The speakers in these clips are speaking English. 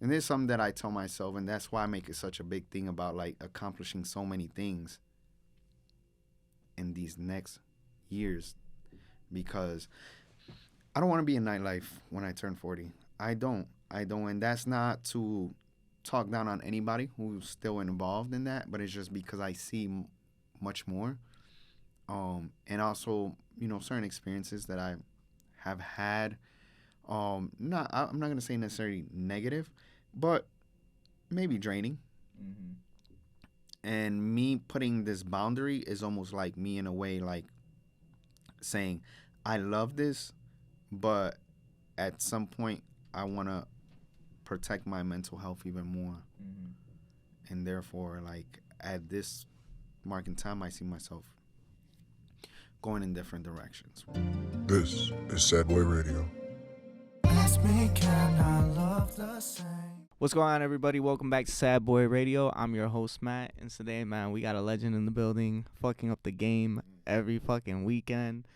And there's something that I tell myself, and that's why I make it such a big thing about like accomplishing so many things in these next years, because I don't want to be in nightlife when I turn 40. I don't, and that's not to talk down on anybody who's still involved in that, but it's just because I see much more, and also certain experiences that I have had. I'm not gonna say necessarily negative, but maybe draining. Mm-hmm. And me putting this boundary is almost like me in a way like saying, I love this, but at some point I want to protect my mental health even more. Mm-hmm. And therefore, like at this mark in time, I see myself going in different directions. This is Sad Boy Radio. What's going on, everybody? Welcome back to Sad Boy Radio. I'm your host, Matt, and today, man, we got a legend in the building, fucking up the game every fucking weekend.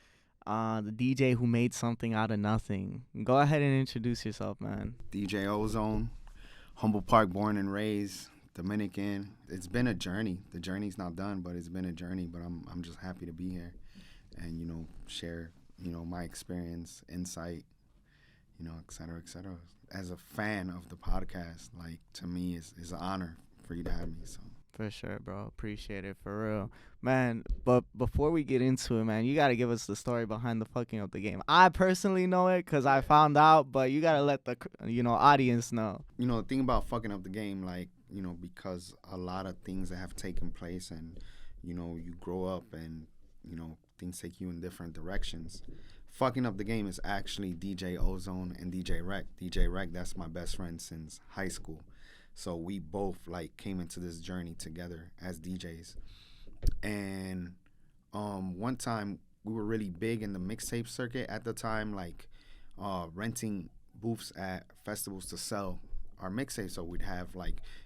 The DJ who made something out of nothing. Go ahead and introduce yourself, man. DJ Ozone, Humble Park, born and raised, Dominican. It's been a journey. The journey's not done, but it's been a journey. But I'm just happy to be here, and share my experience, insight, et cetera, et cetera. As a fan of the podcast, like, to me, is an honor for you to have me. So. For sure, bro. Appreciate it, for real. Man, but before we get into it, man, you got to give us the story behind the fucking up the game. I personally know it because I found out, but you got to let the, audience know. The thing about fucking up the game, like, because a lot of things that have taken place and, you grow up and, things take you in different directions. Fucking up the game is actually DJ Ozone and DJ Rec. DJ Rec, that's my best friend since high school. So we both like came into this journey together as DJs. And one time we were really big in the mixtape circuit at the time, like renting booths at festivals to sell our mixtapes. So we'd have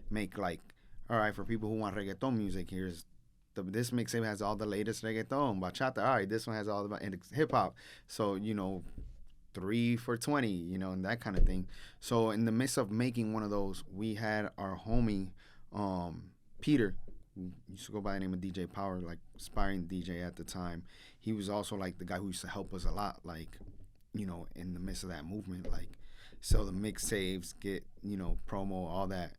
make all right, for people who want reggaeton music, here's this mixtape has all the latest reggaeton, bachata. All right, this one has all the and hip hop. So 3 for 20, and that kind of thing. So in the midst of making one of those, we had our homie Peter, who used to go by the name of DJ Power, like aspiring DJ at the time. He was also like the guy who used to help us a lot, like in the midst of that movement, like sell the mixtapes, get promo, all that.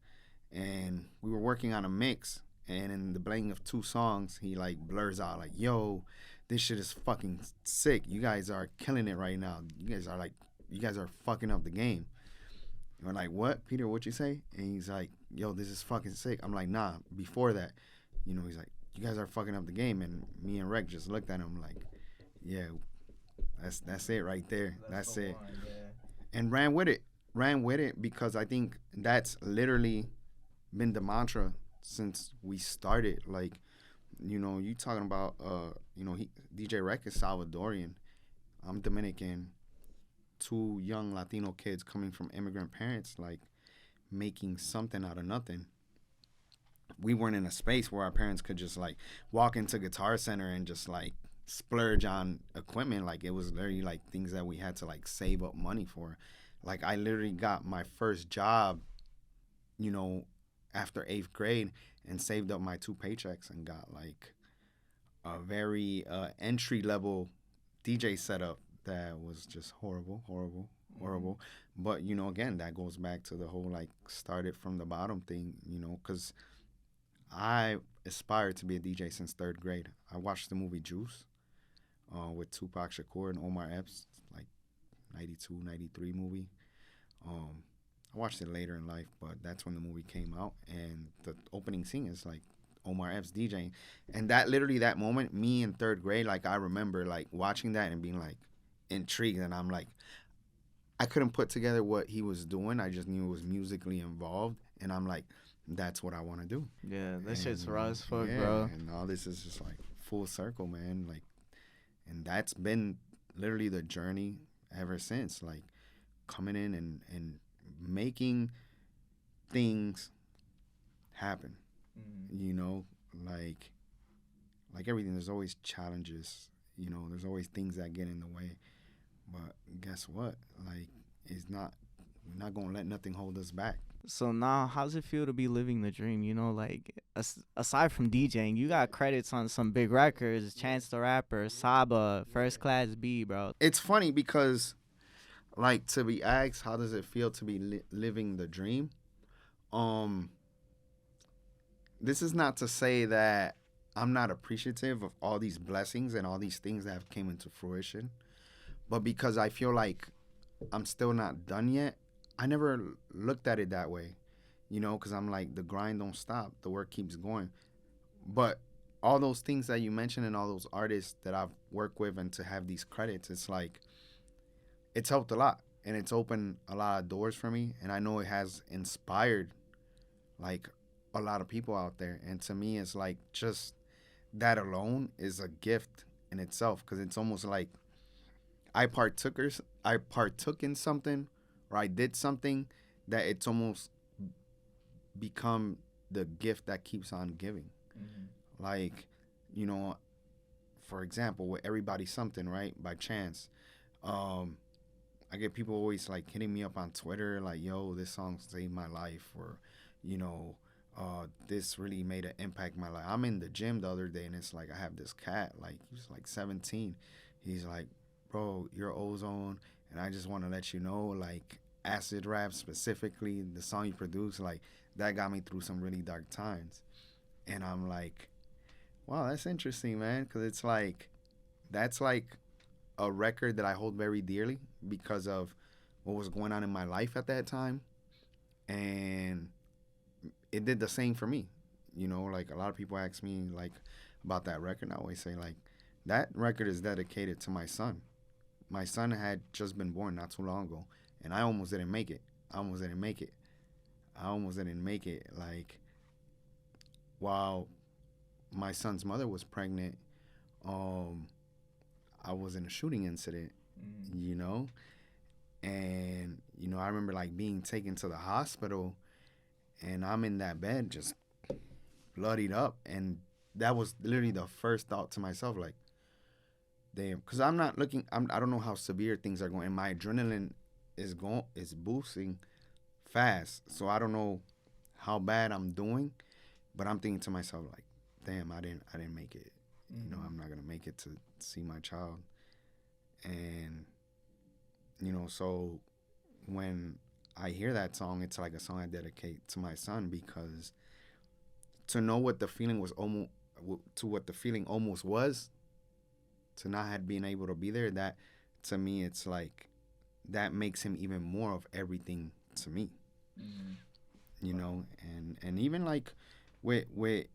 And we were working on a mix. And in the blending of two songs, he like blurs out like, "Yo, this shit is fucking sick. You guys are killing it right now. You guys are fucking up the game." And we're like, "What, Peter? What you say?" And he's like, "Yo, this is fucking sick." I'm like, "Nah." Before that, he's like, "You guys are fucking up the game." And me and Rec just looked at him like, "Yeah, that's it right there. That's it." Yeah. And ran with it because I think that's literally been the mantra since we started. Like, you talking about DJ Rec is Salvadorian, I'm Dominican, two young Latino kids coming from immigrant parents, like making something out of nothing. We weren't in a space where our parents could just like walk into Guitar Center and just like splurge on equipment. Like, it was literally like things that we had to like save up money for. Like, I literally got my first job after 8th grade and saved up my 2 paychecks and got like a very entry level DJ setup that was just horrible. But again, that goes back to the whole like started from the bottom thing, because I aspired to be a DJ since 3rd grade. I watched the movie Juice with Tupac Shakur and Omar Epps, like 92, 93 movie. I watched it later in life, but that's when the movie came out, and the opening scene is like Omar Epps DJing, and that moment, me in 3rd grade, like I remember like watching that and being like intrigued, and I'm like, I couldn't put together what he was doing. I just knew it was musically involved, and I'm like, that's what I want to do. Yeah, that shit's raw as fuck, bro. And all this is just like full circle, man. Like, and that's been literally the journey ever since. Like, coming in and making things happen. Like everything, there's always challenges, there's always things that get in the way, but guess what, like, we're not gonna let nothing hold us back. So now, how's it feel to be living the dream? You know, like aside from DJing, you got credits on some big records: Chance the Rapper, Saba, First Class B, bro. It's funny because, like, to be asked, how does it feel to be living the dream? Um, this is not to say that I'm not appreciative of all these blessings and all these things that have came into fruition, but because I feel like I'm still not done yet, I never looked at it that way, because I'm like, the grind don't stop, the work keeps going. But all those things that you mentioned and all those artists that I've worked with and to have these credits, it's like, it's helped a lot and it's opened a lot of doors for me. And I know it has inspired like a lot of people out there. And to me, it's like just that alone is a gift in itself because it's almost like I partook in something or I did something that it's almost become the gift that keeps on giving. Like, you know, for example, with Everybody Something, right? By Chance. I get people always like hitting me up on Twitter, like, yo, this song saved my life, or, you know, this really made an impact in my life. I'm in the gym the other day and it's like I have this cat, like he's like 17. He's like, bro, you're ozone, and I just want to let you know, like, Acid Rap specifically, the song you produced, like, that got me through some really dark times. And I'm like, wow, that's interesting, man, because it's like, that's like a record that I hold very dearly because of what was going on in my life at that time. And it did the same for me. Like a lot of people ask me like about that record. And I always say like that record is dedicated to my son. My son had just been born not too long ago, and I almost didn't make it. I almost didn't make it. I almost didn't make it. Like while my son's mother was pregnant, um, I was in a shooting incident. You know, and I remember like being taken to the hospital, and I'm in that bed just bloodied up, and that was literally the first thought to myself, like, damn, because I'm not looking. I don't know how severe things are going, and my adrenaline is boosting fast, so I don't know how bad I'm doing, but I'm thinking to myself like, damn, I didn't make it. I'm not gonna make it to see my child, and so when I hear that song, it's like a song I dedicate to my son, because to know what the feeling was what the feeling almost was, to not have been able to be there, that to me, it's like that makes him even more of everything to me. And even like with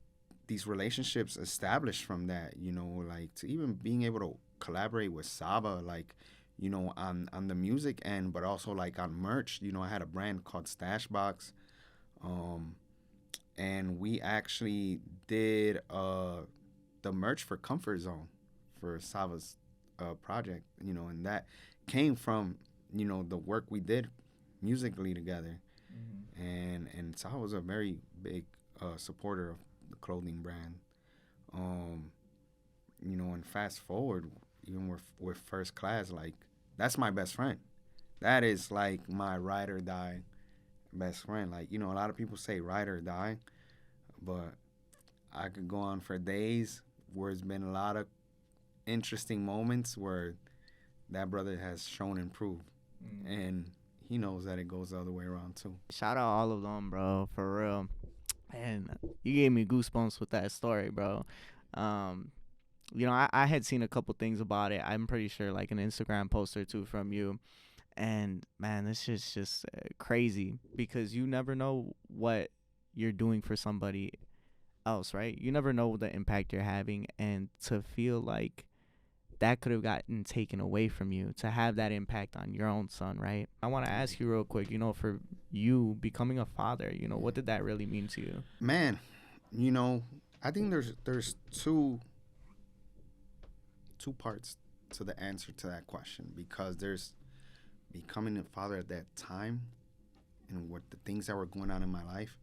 these relationships established from that, like to even being able to collaborate with Saba, like, on the music end, but also like on merch. I had a brand called Stashbox, and we actually did the merch for Comfort Zone for Saba's project, and that came from the work we did musically together. And Saba was a very big supporter of the clothing brand. And fast forward, even with First Class, like, that's my best friend. That is like my ride or die best friend. Like, a lot of people say ride or die, but I could go on for days where it's been a lot of interesting moments where that brother has shown and proved. And he knows that it goes the other way around too. Shout out all of them, bro, for real. And you gave me goosebumps with that story, bro. Um, I had seen a couple things about it. I'm pretty sure like an Instagram post or two from you. And man, this is just crazy, because you never know what you're doing for somebody else, right? You never know the impact you're having, and to feel like that could have gotten taken away from you, to have that impact on your own son, right? I want to ask you real quick, for you becoming a father, what did that really mean to you? Man, I think there's two parts to the answer to that question, because there's becoming a father at that time and what the things that were going on in my life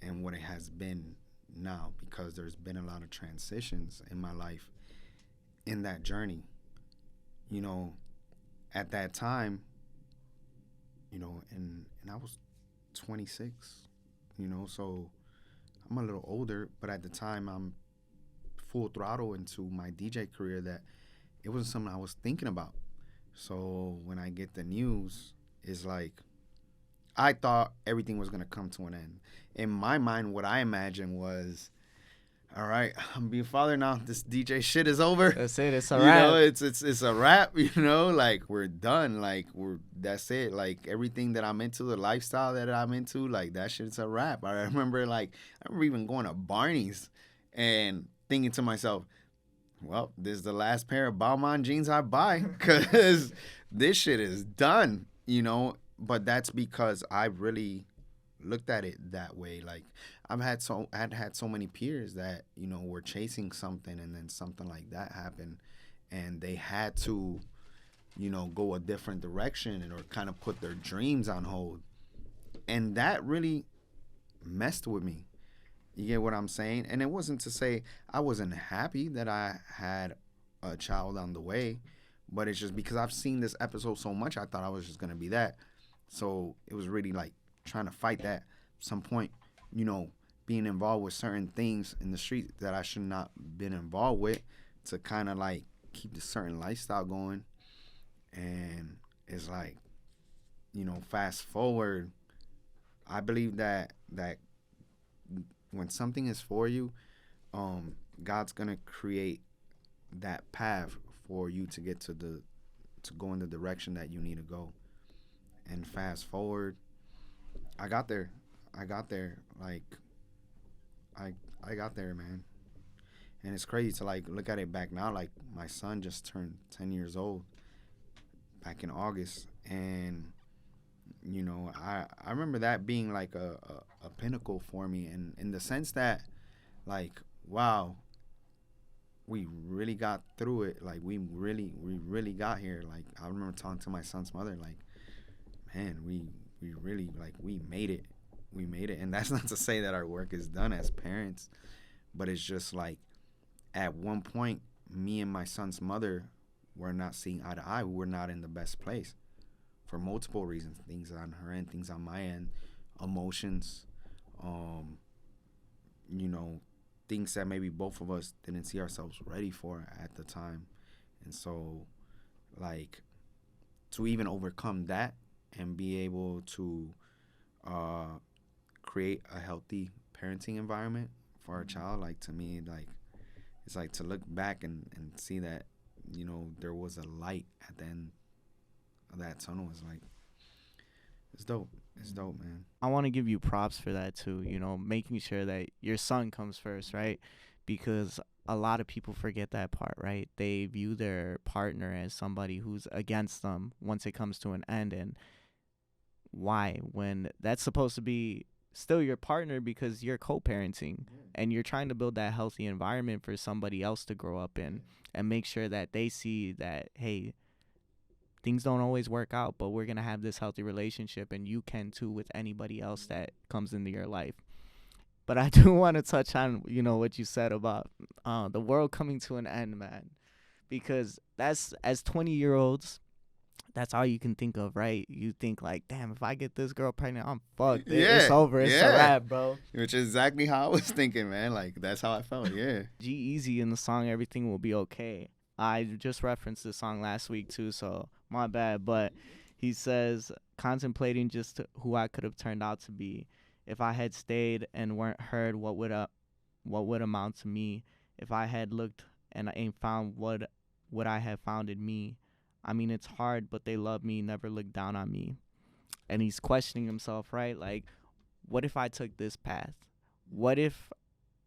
and what it has been now, because there's been a lot of transitions in my life in that journey. At that time, and I was 26, so I'm a little older, but at the time I'm full throttle into my DJ career that it wasn't something I was thinking about. So when I get the news, it's like I thought everything was gonna come to an end. In my mind, what I imagined was, all right, I'm being a father now. This DJ shit is over. That's it. It's a wrap. It's a wrap. Like we're done. Like that's it. Like everything that I'm into, the lifestyle that I'm into, like that shit's a wrap. I remember even going to Barney's and thinking to myself, well, this is the last pair of Balmain jeans I buy because this shit is done. But that's because I really looked at it that way. Like I'd had so many peers that were chasing something, and then something like that happened, and they had to go a different direction or kind of put their dreams on hold, and that really messed with me. You get what I'm saying? And it wasn't to say I wasn't happy that I had a child on the way, but it's just because I've seen this episode so much, I thought I was just gonna be that. So it was really like trying to fight that. Some point, being involved with certain things in the street that I should not been involved with, to kind of like keep the certain lifestyle going. And it's like, fast forward, I believe that when something is for you, God's gonna create that path for you to get to go in the direction that you need to go. And fast forward, I got there. Like, I got there, man. And it's crazy to like look at it back now. Like my son just turned 10 years old back in August, and I remember that being like a pinnacle for me, and in the sense that, like, wow, we really got through it. Like we really got here. Like I remember talking to my son's mother, like, man, we really, like, we made it. And that's not to say that our work is done as parents, but it's just like at one point, me and my son's mother were not seeing eye to eye. We were not in the best place for multiple reasons. Things on her end, things on my end, emotions, things that maybe both of us didn't see ourselves ready for at the time. And so, like, to even overcome that and be able to create a healthy parenting environment for our child, like, to me, like, it's like to look back and see that, there was a light at the end of that tunnel. Is like, it's dope. It's dope, man. I want to give you props for that too, making sure that your son comes first, right? Because a lot of people forget that part, right? They view their partner as somebody who's against them once it comes to an end. And why? When that's supposed to be still your partner, because you're co-parenting and you're trying to build that healthy environment for somebody else to grow up in, and make sure that they see that, hey, things don't always work out, but we're going to have this healthy relationship, and you can too with anybody else that comes into your life. But I do want to touch on, what you said about the world coming to an end, man, because that's, as 20-year-olds, that's all you can think of, right? You think like, damn, if I get this girl pregnant, I'm fucked. Yeah, it's over. It's a wrap, bro. Which is exactly how I was thinking, man. Like, that's how I felt, yeah. G-Eazy in the song Everything Will Be Okay. I just referenced this song last week too, so my bad. But he says, contemplating just who I could have turned out to be. If I had stayed and weren't heard, what would amount to me? If I had looked and I ain't found what I have found in me. I mean, it's hard, but they love me, never look down on me. And he's questioning himself, right? Like, what if I took this path? What if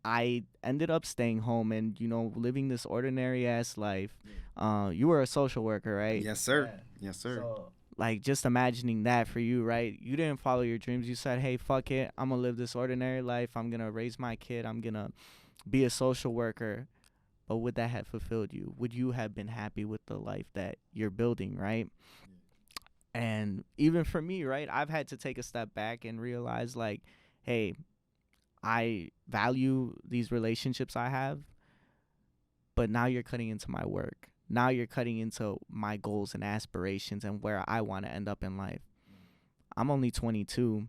I ended up staying home and, living this ordinary-ass life? You were a social worker, right? Yes, sir. Yeah. Yes, sir. So, like, just imagining that for you, right? You didn't follow your dreams. You said, hey, fuck it. I'm going to live this ordinary life. I'm going to raise my kid. I'm going to be a social worker. But would that have fulfilled you? Would you have been happy with the life that you're building, right? And even for me, right, I've had to take a step back and realize, like, hey, I value these relationships I have, but now you're cutting into my work. Now you're cutting into my goals and aspirations and where I want to end up in life. I'm only 22,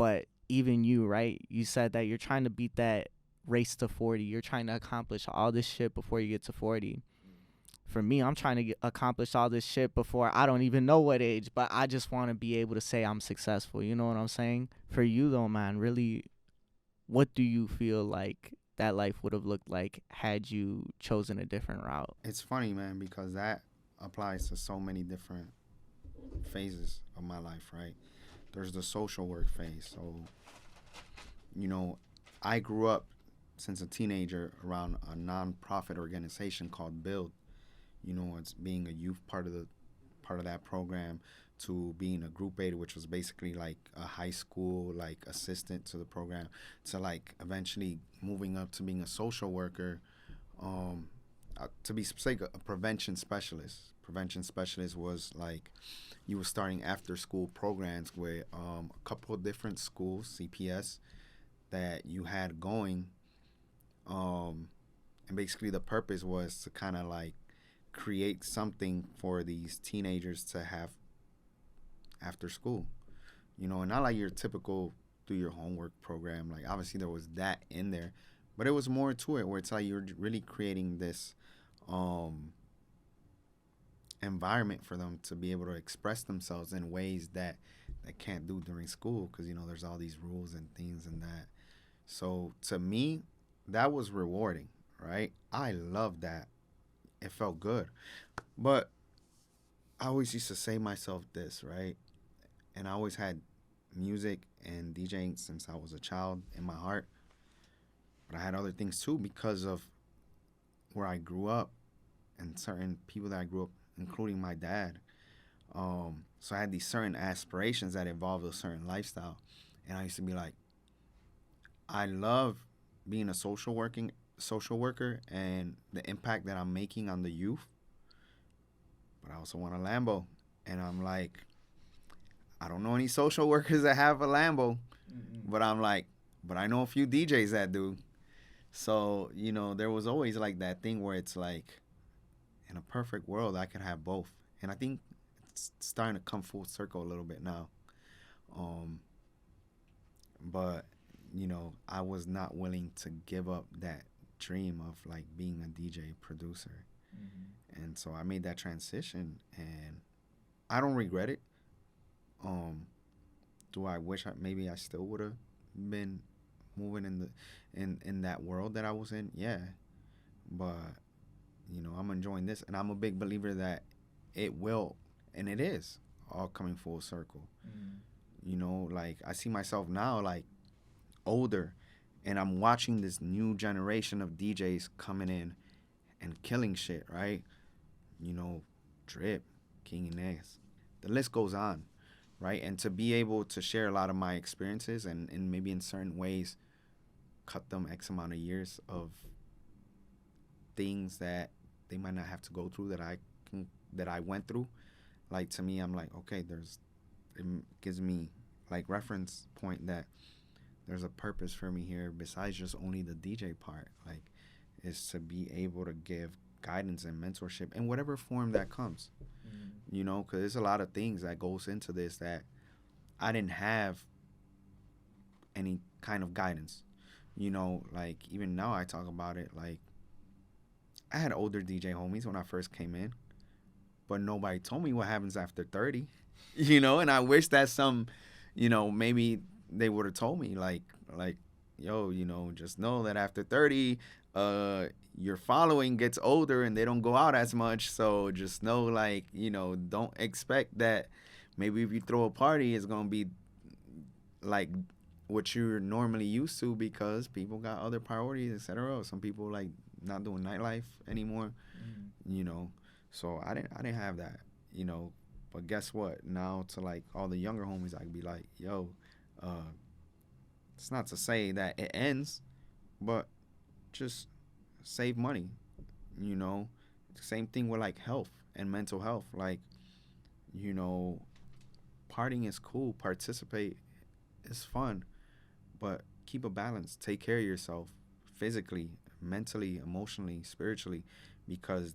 But even you, right? You said that you're trying to beat that race to 40. You're trying to accomplish all this shit before you get to 40. For me, I'm trying to accomplish all this shit before I don't even know what age, but I just want to be able to say I'm successful. You know what I'm saying? For you, though, man, really, what do you feel like that life would have looked like had you chosen a different route? It's funny, man, because that applies to so many different phases of my life, right? There's the social work phase. So, you know, I grew up since a teenager around a non-profit organization called Build. You know, it's being a youth part of that program, to being a group aide, which was basically like a high school like assistant to the program, to like eventually moving up to being a social worker, to be specific, a prevention specialist. Prevention specialist was like you were starting after school programs with a couple of different schools, CPS, that you had going, and basically the purpose was to kind of like create something for these teenagers to have after school, you know, and not like your typical do your homework program. Like obviously there was that in there, but it was more to it where it's like you're really creating this environment for them to be able to express themselves in ways that they can't do during school, because you know there's all these rules and things and that. So to me, that was rewarding, right? I loved that. It felt good. But I always used to say myself this, right? And I always had music and DJing since I was a child in my heart. But I had other things too because of where I grew up and certain people that I grew up, including my dad. So I had these certain aspirations that involved a certain lifestyle. And I used to be like, I love being a social worker and the impact that I'm making on the youth. But I also want a Lambo. And I'm like, I don't know any social workers that have a Lambo. But I'm like, but I know a few DJs that do. So, you know, there was always like that thing where it's like, in a perfect world, I could have both. And I think it's starting to come full circle a little bit now. But, you know, I was not willing to give up that dream of like being a DJ producer. And so I made that transition and I don't regret it. Do I wish maybe I still would have been moving in that world that I was in? Yeah. But, you know, I'm enjoying this, and I'm a big believer that it will, and it is, all coming full circle. You know, like I see myself now like older, and I'm watching this new generation of DJs coming in and killing shit, right? You know, Drip, King and Ness. The list goes on, right? And to be able to share a lot of my experiences and maybe in certain ways cut them X amount of years of things that they might not have to go through that I went through. Like to me, I'm like, okay, it gives me like reference point that there's a purpose for me here besides just only the DJ part. Like, is to be able to give guidance and mentorship in whatever form that comes. You know, because there's a lot of things that goes into this that I didn't have any kind of guidance. You know, like even now I talk about it, like I had older DJ homies when I first came in, but nobody told me what happens after 30, you know, and I wish that some, you know, maybe they would have told me like, yo, you know, just know that after 30, your following gets older and they don't go out as much. So just know, like, you know, don't expect that maybe if you throw a party, it's going to be like what you're normally used to because people got other priorities, etc. Some people like not doing nightlife anymore, you know. So I didn't have that, you know. But guess what? Now to like all the younger homies, I can be like, yo, it's not to say that it ends, but just save money, you know. Same thing with like health and mental health. Like, you know, partying is cool, participate, it's fun, but keep a balance. Take care of yourself physically, mentally, emotionally, spiritually, because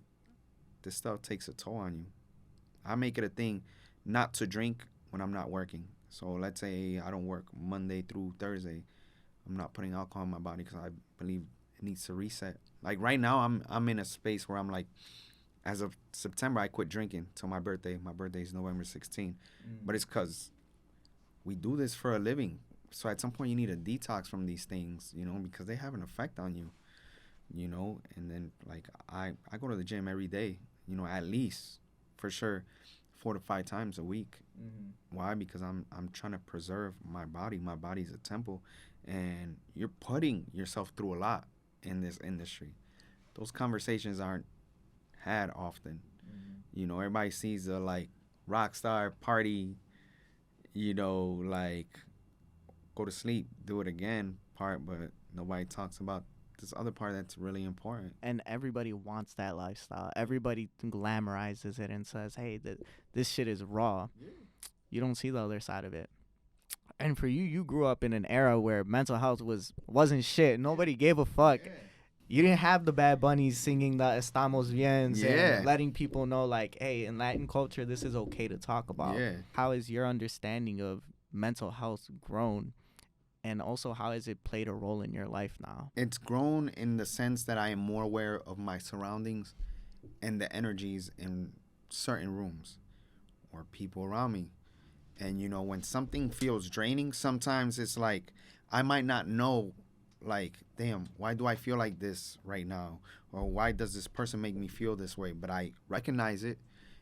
this stuff takes a toll on you. I make it a thing not to drink when I'm not working. So let's say I don't work Monday through Thursday. I'm not putting alcohol in my body because I believe it needs to reset. Like right now, I'm in a space where I'm like, as of September, I quit drinking till my birthday. My birthday is November 16th. But it's because we do this for a living. So at some point, you need a detox from these things, you know, because they have an effect on you, you know. And then like I go to the gym every day, you know, at least for sure 4 to 5 times a week. Why? Because I'm trying to preserve my body. My body's a temple, and you're putting yourself through a lot in this industry. Those conversations aren't had often. You know, everybody sees the like rock star party, you know, like go to sleep, do it again part, but nobody talks about this other part that's really important. And everybody wants that lifestyle. Everybody glamorizes it and says, "Hey, this shit is raw." You don't see the other side of it. And for you, you grew up in an era where mental health wasn't shit. Nobody gave a fuck. You didn't have the Bad Bunnies singing the Estamos Biens and letting people know, like, hey, in Latin culture, this is okay to talk about. Yeah. How has your understanding of mental health grown? And also, how has it played a role in your life now? It's grown in the sense that I am more aware of my surroundings and the energies in certain rooms or people around me. And, you know, when something feels draining, sometimes it's like I might not know, like, damn, why do I feel like this right now? Or why does this person make me feel this way? But I recognize it.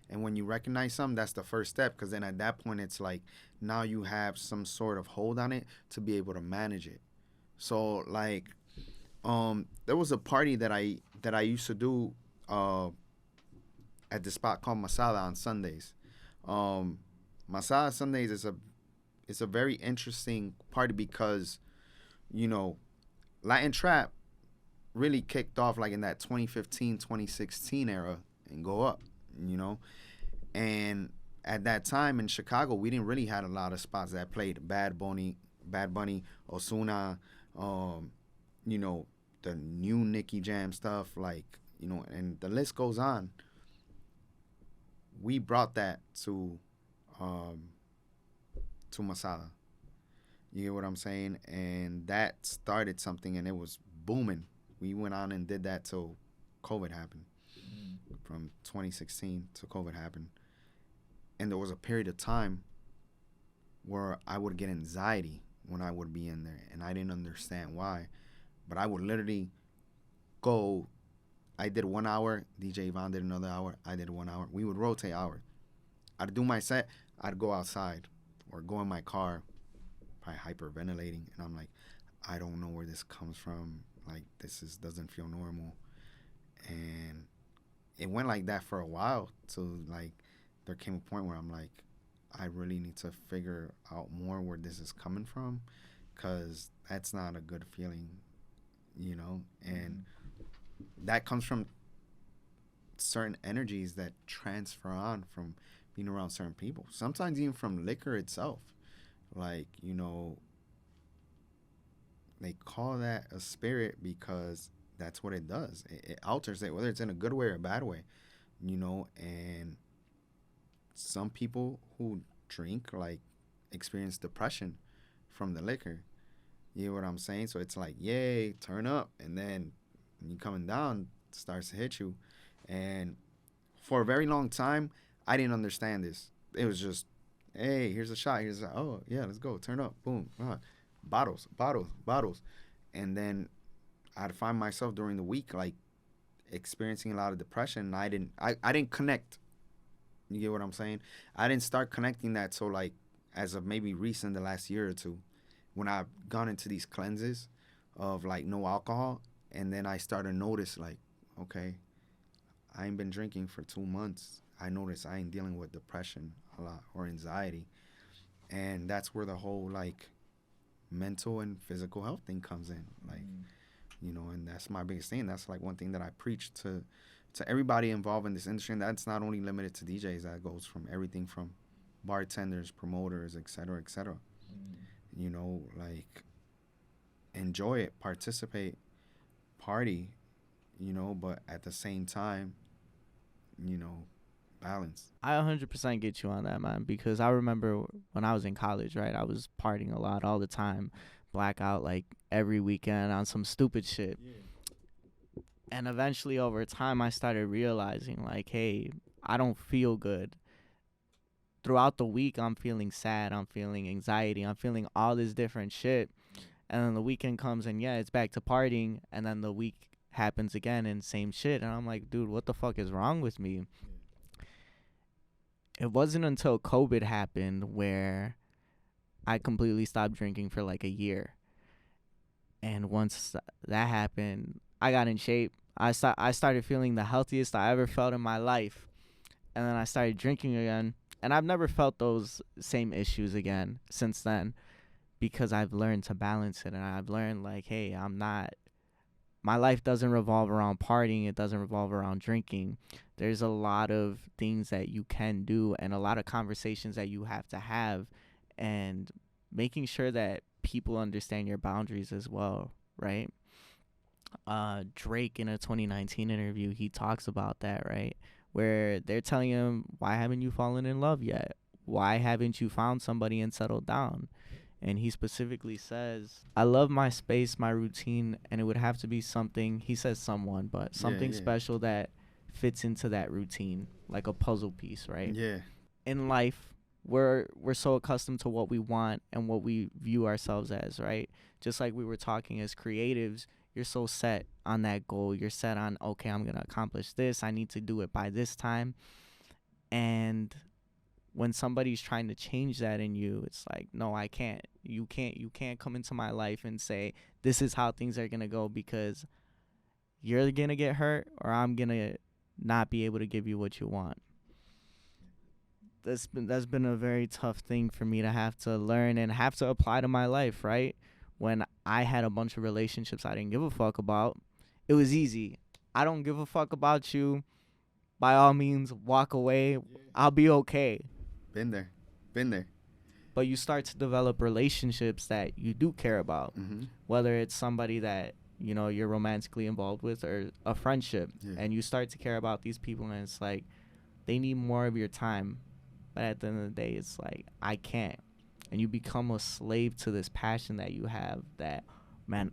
And when you recognize something, that's the first step. Because then at that point, it's like now you have some sort of hold on it to be able to manage it. So, like, there was a party that I used to do at the spot called Masada on Sundays. Masada Sundays is a very interesting party because, you know, Latin trap really kicked off like in that 2015, 2016 era and go up, you know. And at that time in Chicago, we didn't really have a lot of spots that played Bad Bunny, Ozuna, you know, the new Nicki Jam stuff, like, you know, and the list goes on. We brought that to Masada. You get what I'm saying? And that started something, and it was booming. We went on and did that till COVID happened. From 2016 till COVID happened. And there was a period of time where I would get anxiety when I would be in there, and I didn't understand why. But I would literally go. I did 1 hour. DJ Yvonne did another hour. I did 1 hour. We would rotate hours. I'd do my set. I'd go outside or go in my car, probably hyperventilating, and I'm like, I don't know where this comes from. Like, doesn't feel normal. And it went like that for a while till like there came a point where I'm like, I really need to figure out more where this is coming from, because that's not a good feeling, you know. And that comes from certain energies that transfer on from being around certain people, sometimes even from liquor itself. Like, you know, they call that a spirit because that's what it does. It alters it, whether it's in a good way or a bad way, you know. And some people who drink, like, experience depression from the liquor. You know what I'm saying? So it's like, yay, turn up. And then when you coming down, it starts to hit you. And for a very long time, I didn't understand this. It was just, hey, here's a shot. Here's a, oh, yeah, let's go. Turn up. Boom. Bottles. And then I'd find myself during the week, like, experiencing a lot of depression. And I didn't connect. You get what I'm saying? I didn't start connecting that till, like, as of maybe recent, the last year or two, when I've gone into these cleanses of, like, no alcohol. And then I started to notice, like, okay, I ain't been drinking for 2 months. I noticed I ain't dealing with depression a lot or anxiety. And that's where the whole, like, mental and physical health thing comes in. Like, you know, and that's my biggest thing. That's, like, one thing that I preach to everybody involved in this industry. And that's not only limited to DJs. That goes from everything from bartenders, promoters, et cetera, et cetera. You know, like, enjoy it, participate, party, you know, but at the same time, you know, Balance. I 100% get you on that, man, because I remember when I was in college, right? I was partying a lot all the time, blackout like every weekend on some stupid shit. And eventually over time I started realizing like, hey, I don't feel good. Throughout the week I'm feeling sad, I'm feeling anxiety, I'm feeling all this different shit. And then the weekend comes and yeah, it's back to partying, and then the week happens again and same shit, and I'm like, dude, what the fuck is wrong with me? It wasn't until COVID happened where I completely stopped drinking for like a year. And once that happened, I got in shape. I started feeling the healthiest I ever felt in my life. And then I started drinking again. And I've never felt those same issues again since then, because I've learned to balance it. And I've learned like, hey, my life doesn't revolve around partying. It doesn't revolve around drinking. There's a lot of things that you can do and a lot of conversations that you have to have, and making sure that people understand your boundaries as well, right? Drake in a 2019 interview, he talks about that, right? Where they're telling him, why haven't you fallen in love yet? Why haven't you found somebody and settled down? And he specifically says, I love my space, my routine, and it would have to be something, he says someone, but something special that fits into that routine, like a puzzle piece, right? Yeah. In life, we're so accustomed to what we want and what we view ourselves as, right? Just like we were talking as creatives, you're so set on that goal. You're set on, okay, I'm going to accomplish this. I need to do it by this time. And when somebody's trying to change that in you, it's like, no, I can't. You can't come into my life and say, this is how things are going to go, because you're going to get hurt or I'm going to not be able to give you what you want. That's been a very tough thing for me to have to learn and have to apply to my life, right? When I had a bunch of relationships I didn't give a fuck about, it was easy. I don't give a fuck about you. By all means, walk away. I'll be okay. Been there. But you start to develop relationships that you do care about, whether it's somebody that, you know, you're romantically involved with or a friendship, and you start to care about these people, and it's like they need more of your time. But at the end of the day, it's like, I can't. And you become a slave to this passion that you have that, man,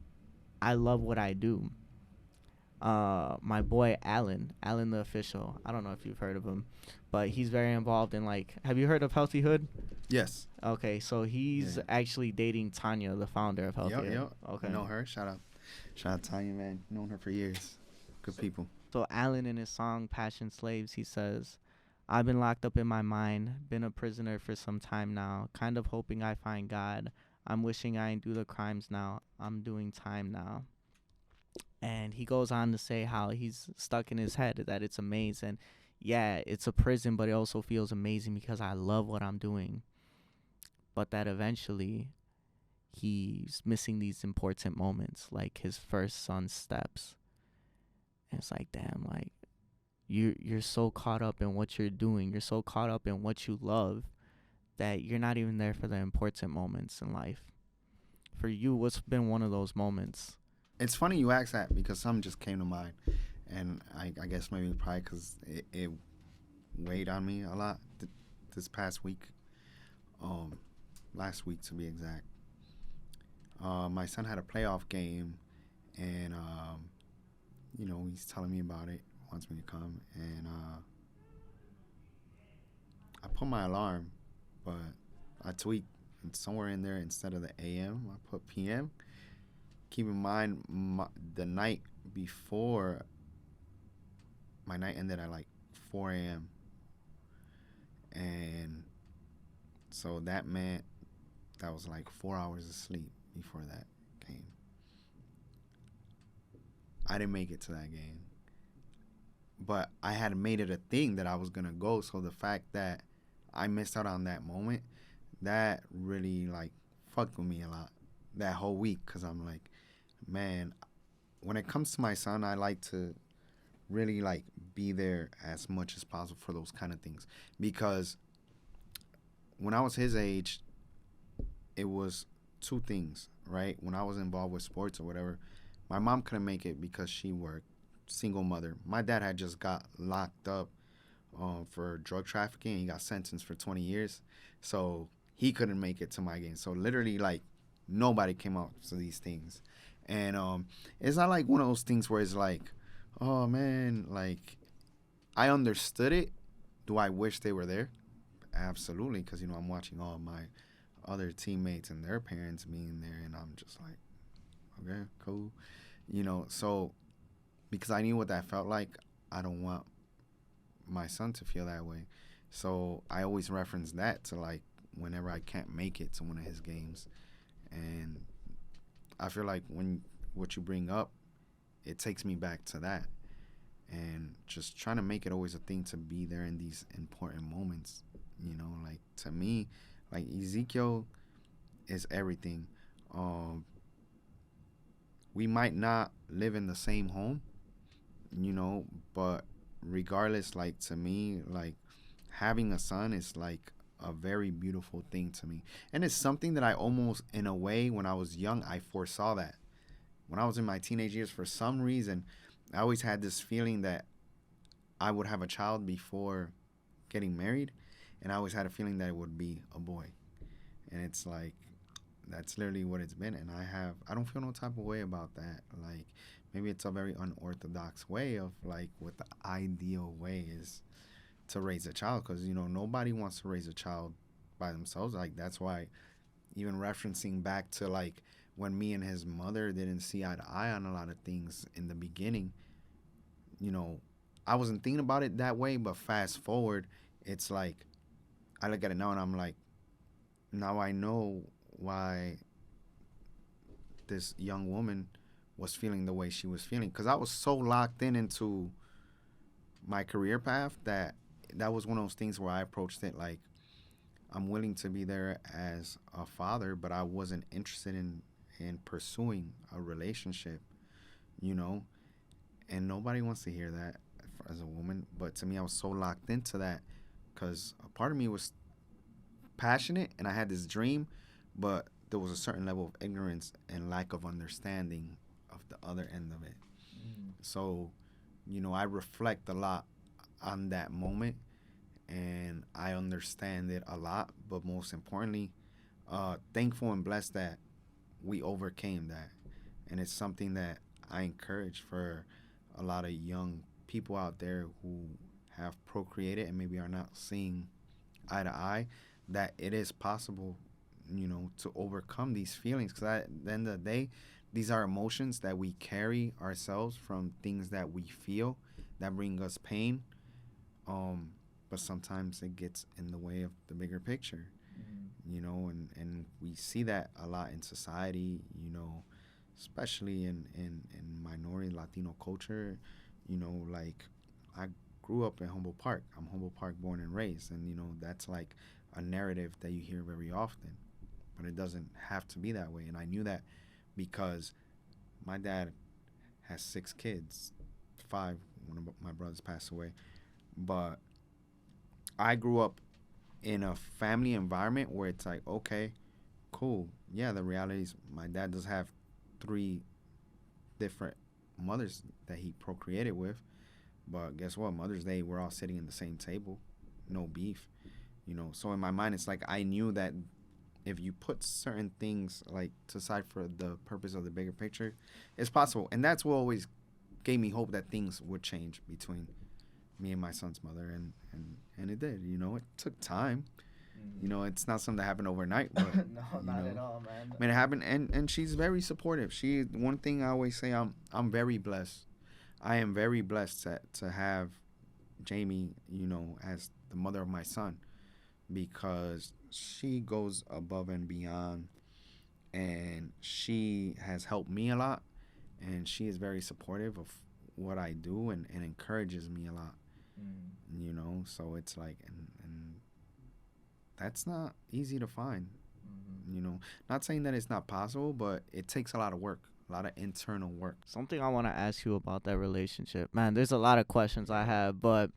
I love what I do. My boy, Alan the Official. I don't know if you've heard of him, but he's very involved in, like, have you heard of Healthy Hood? Yes. Okay, so he's actually dating Tanya, the founder of Healthy Hood. Yep. Okay. I know her. Shout out Tanya, man. Known her for years. Good people. So Alan, in his song Passion Slaves, he says, I've been locked up in my mind, been a prisoner for some time now, kind of hoping I find God. I'm wishing I ain't do the crimes now. I'm doing time now. And he goes on to say how he's stuck in his head, that it's amazing. Yeah, it's a prison, but it also feels amazing because I love what I'm doing. But that eventually he's missing these important moments, like his first son's steps. And it's like, damn, like, you're so caught up in what you're doing. You're so caught up in what you love that you're not even there for the important moments in life. For you, what's been one of those moments? It's funny you ask that because something just came to mind. And I guess maybe probably because it weighed on me a lot this past week. Last week, to be exact. My son had a playoff game, and, you know, he's telling me about it. Wants me to come, and I put my alarm, but I tweaked, and somewhere in there, instead of the AM, I put PM. Keep in mind, the night before, my night ended at like 4 a.m. And so that meant that was like 4 hours of sleep before that game. I didn't make it to that game. But I had made it a thing that I was going to go. So the fact that I missed out on that moment, that really, like, fucked with me a lot that whole week. Because I'm like, man, when it comes to my son, I like to really, like, be there as much as possible for those kind of things. Because when I was his age, it was two things, right? When I was involved with sports or whatever, my mom couldn't make it because she worked. Single mother. My dad had just got locked up for drug trafficking. He got sentenced for 20 years, so he couldn't make it to my game. So literally, like, nobody came out to these things, and it's not like one of those things where it's like, oh man, like I understood it. Do I wish they were there? Absolutely, because I'm watching all my other teammates and their parents being there, and I'm just like, okay, cool, So because I knew what that felt like, I don't want my son to feel that way. So I always reference that to like whenever I can't make it to one of his games, and I feel like when what you bring up, it takes me back to that, and just trying to make it always a thing to be there in these important moments. Like to me, like Ezekiel is everything. Um, we might not live in the same home, but regardless, like to me, like having a son is like a very beautiful thing to me. And it's something that I almost, in a way, when I was young, I foresaw that. When I was in my teenage years, for some reason, I always had this feeling that I would have a child before getting married. And I always had a feeling that it would be a boy. And it's like, that's literally what it's been. And I don't feel no type of way about that. Like, maybe it's a very unorthodox way of like what the ideal way is to raise a child, because nobody wants to raise a child by themselves. Like that's why, even referencing back to like when me and his mother didn't see eye to eye on a lot of things in the beginning, I wasn't thinking about it that way. But fast forward, it's like I look at it now and I'm like, now I know why this young woman was feeling the way she was feeling, because I was so locked into my career path that was one of those things where I approached it like I'm willing to be there as a father, but I wasn't interested in pursuing a relationship, you know, and nobody wants to hear that as a woman. But to me, I was so locked into that because a part of me was passionate and I had this dream, but there was a certain level of ignorance and lack of understanding of the other end of it. So, I reflect a lot on that moment and I understand it a lot, but most importantly, thankful and blessed that we overcame that. And it's something that I encourage for a lot of young people out there who have procreated and maybe are not seeing eye to eye, that it is possible, to overcome these feelings. Because at the end of the day, these are emotions that we carry ourselves from things that we feel that bring us pain. But sometimes it gets in the way of the bigger picture, and we see that a lot in society, especially in minority Latino culture, like I grew up in Humboldt Park. I'm Humboldt Park born and raised, and that's like a narrative that you hear very often, but it doesn't have to be that way. And I knew that because my dad has 6 kids, 5. One of my brothers passed away, but I grew up in a family environment where it's like, okay, cool. Yeah, the reality is my dad does have 3 different mothers that he procreated with. But guess what? Mother's Day, we're all sitting in the same table. No beef. So in my mind, it's like I knew that if you put certain things like to side for the purpose of the bigger picture, it's possible. And that's what always gave me hope that things would change between me and my son's mother, and it did. It took time. It's not something that happened overnight, but No, not at all, man. I mean, it happened, and she's very supportive. One thing I always say, I'm very blessed. I am very blessed to have Jamie, as the mother of my son, because she goes above and beyond, and she has helped me a lot, and she is very supportive of what I do and encourages me a lot. So it's like, and that's not easy to find. Not saying that it's not possible, but it takes a lot of work, a lot of internal work. Something I want to ask you about that relationship, man. There's a lot of questions I have, but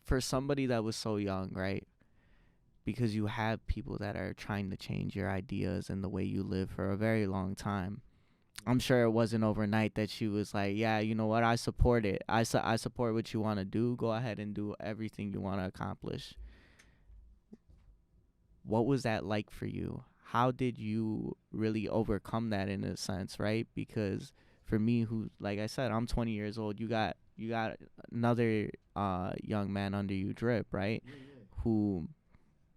for somebody that was so young, right? Because you have people that are trying to change your ideas and the way you live for a very long time. I'm sure it wasn't overnight that she was like, yeah, you know what, I support it. I support what you want to do. Go ahead and do everything you want to accomplish. What was that like for you? How did you really overcome that in a sense, right? Because for me, who, like I said, I'm 20 years old. You got another young man under you, Drip, right? Who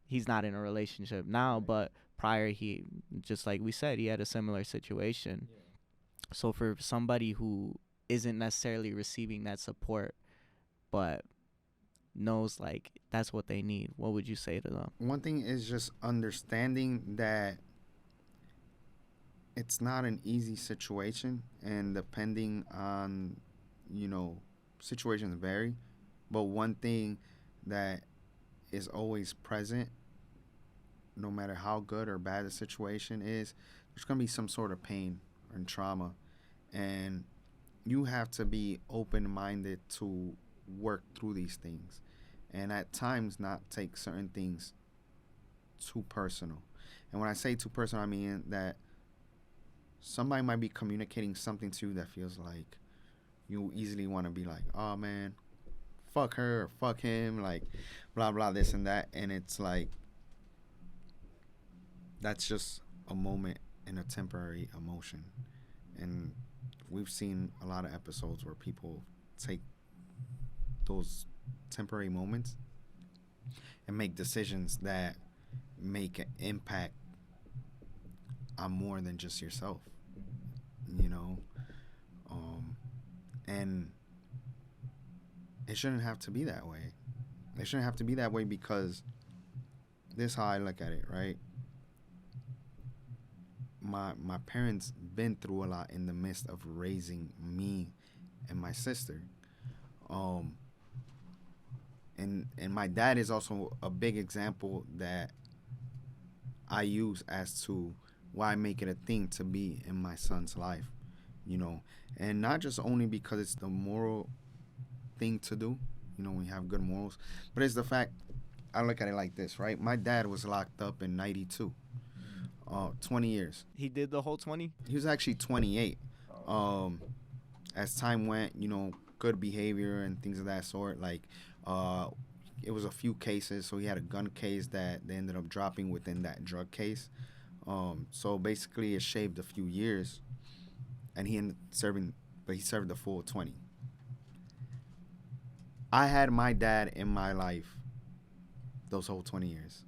he's not in a relationship now, but prior he, just like we said, he had a similar situation. So for somebody who isn't necessarily receiving that support, but knows like that's what they need, what would you say to them? One thing is just understanding that it's not an easy situation, and depending on, you know, situations vary. But one thing that is always present, no matter how good or bad the situation is, there's gonna be some sort of pain and trauma, and you have to be open-minded to work through these things, and at times not take certain things too personal. And when I say too personal, I mean that somebody might be communicating something to you that feels like you easily want to be like, oh man, fuck her or fuck him, like blah blah this and that, and it's like that's just a moment and a temporary emotion. And we've seen a lot of episodes where people take those temporary moments and make decisions that make an impact on more than just yourself, you know. And it shouldn't have to be that way. It shouldn't have to be that way, because this is how I look at it, right? My parents been through a lot in the midst of raising me and my sister. And my dad is also a big example that I use as to why I make it a thing to be in my son's life, you know. And not just only because it's the moral thing to do, you know, when you have good morals, but it's the fact, I look at it like this, right? My dad was locked up in 92, 20 years. He did the whole 20? He was actually 28. As time went, you know, good behavior and things of that sort, like, it was a few cases. So he had a gun case that they ended up dropping within that drug case. So basically it shaved a few years, and he ended serving, but he served the full 20. I had my dad in my life those whole 20 years.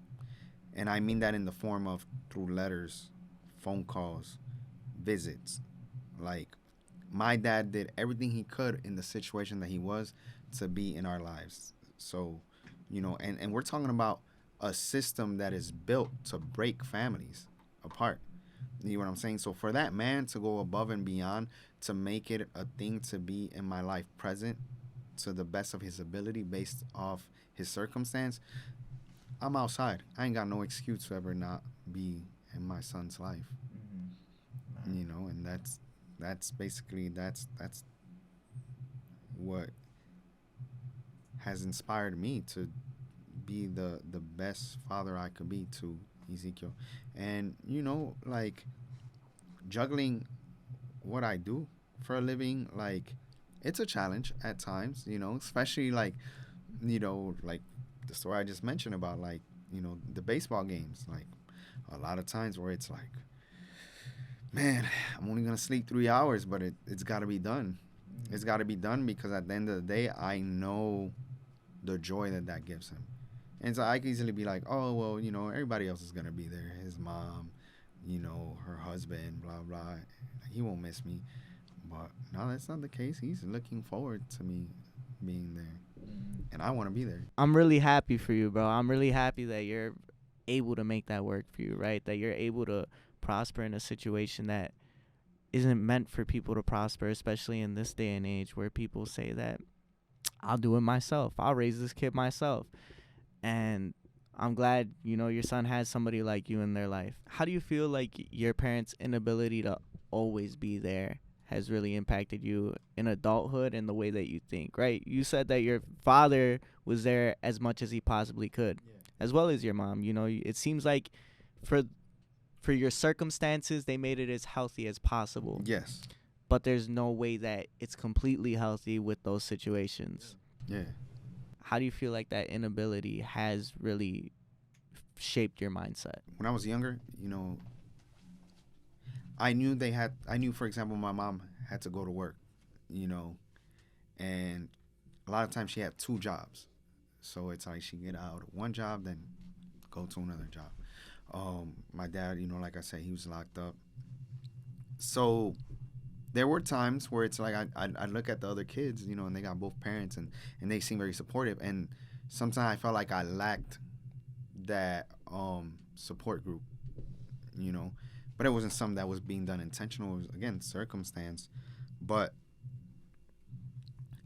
And I mean that in the form of through letters, phone calls, visits. Like, my dad did everything he could in the situation that he was to be in our lives. So, you know, and we're talking about a system that is built to break families apart. You know what I'm saying? So for that man to go above and beyond to make it a thing to be in my life present to the best of his ability based off his circumstance, I'm outside. I ain't got no excuse to ever not be in my son's life. Mm-hmm. You know, and that's basically that's what has inspired me to be the best father I could be to Ezekiel. And, you know, like, juggling what I do for a living, like, it's a challenge at times, you know, especially like, you know, like the story I just mentioned about, like, you know, the baseball games, like a lot of times where it's like, man, I'm only going to sleep 3 hours, but it's got to be done. It's got to be done, because at the end of the day, I know the joy that gives him. And so I can easily be like, oh, well, you know, everybody else is going to be there. His mom, you know, her husband, blah, blah. He won't miss me. But no, that's not the case. He's looking forward to me being there. And I want to be there. I'm really happy for you, bro. I'm really happy that you're able to make that work for you, right? That you're able to prosper in a situation that isn't meant for people to prosper, especially in this day and age where people say that I'll do it myself. I'll raise this kid myself. And I'm glad, you know, your son has somebody like you in their life. How do you feel like your parents' inability to always be there has really impacted you in adulthood and the way that you think, right? You said that your father was there as much as he possibly could, as well as your mom. You know, it seems like for for your circumstances, they made it as healthy as possible. Yes. But there's no way that it's completely healthy with those situations. Yeah. How do you feel like that inability has really shaped your mindset? When I was younger, I knew for example, my mom had to go to work, and a lot of times she had 2 jobs. So it's like she get out of one job, then go to another job. My dad, like I said, he was locked up. So there were times where it's like I look at the other kids, and they got both parents, and they seem very supportive. And sometimes I felt like I lacked that support group, but it wasn't something that was being done intentional. It was, again, circumstance. But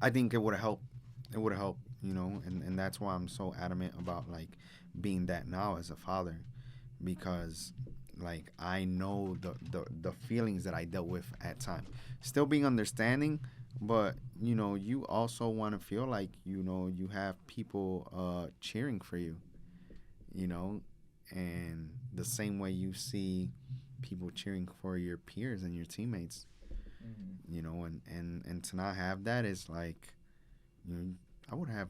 I think it would have helped. It would have helped, and that's why I'm so adamant about like being that now as a father, because like I know the feelings that I dealt with at times. Still being understanding, but you also want to feel like you have people cheering for you, and the same way you see people cheering for your peers and your teammates, and to not have that is like, I would have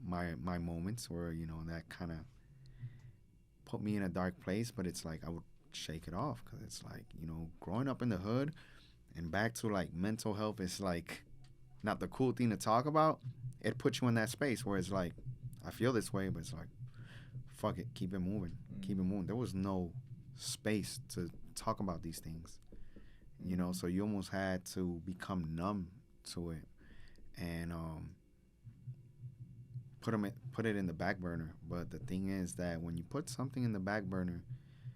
my moments where that kind of put me in a dark place, but it's like I would shake it off, because it's like growing up in the hood and back to like mental health is like not the cool thing to talk about. It puts you in that space where it's like, I feel this way, but it's like, fuck it, keep it moving. There was no space to talk about these things, so you almost had to become numb to it and put it in the back burner. But the thing is that when you put something in the back burner,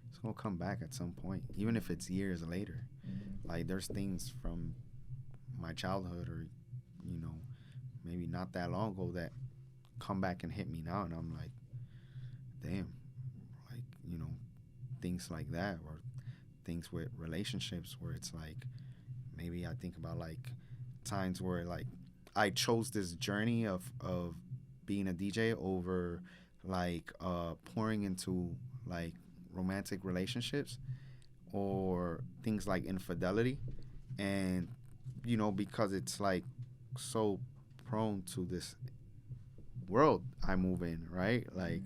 it's gonna come back at some point, even if it's years later. Like there's things from my childhood or maybe not that long ago that come back and hit me now, and I'm like, damn, like things like that, or things with relationships where it's like, maybe I think about like times where like I chose this journey of being a DJ over like pouring into like romantic relationships or things like infidelity, and because it's like so prone to this world I move in, right? Like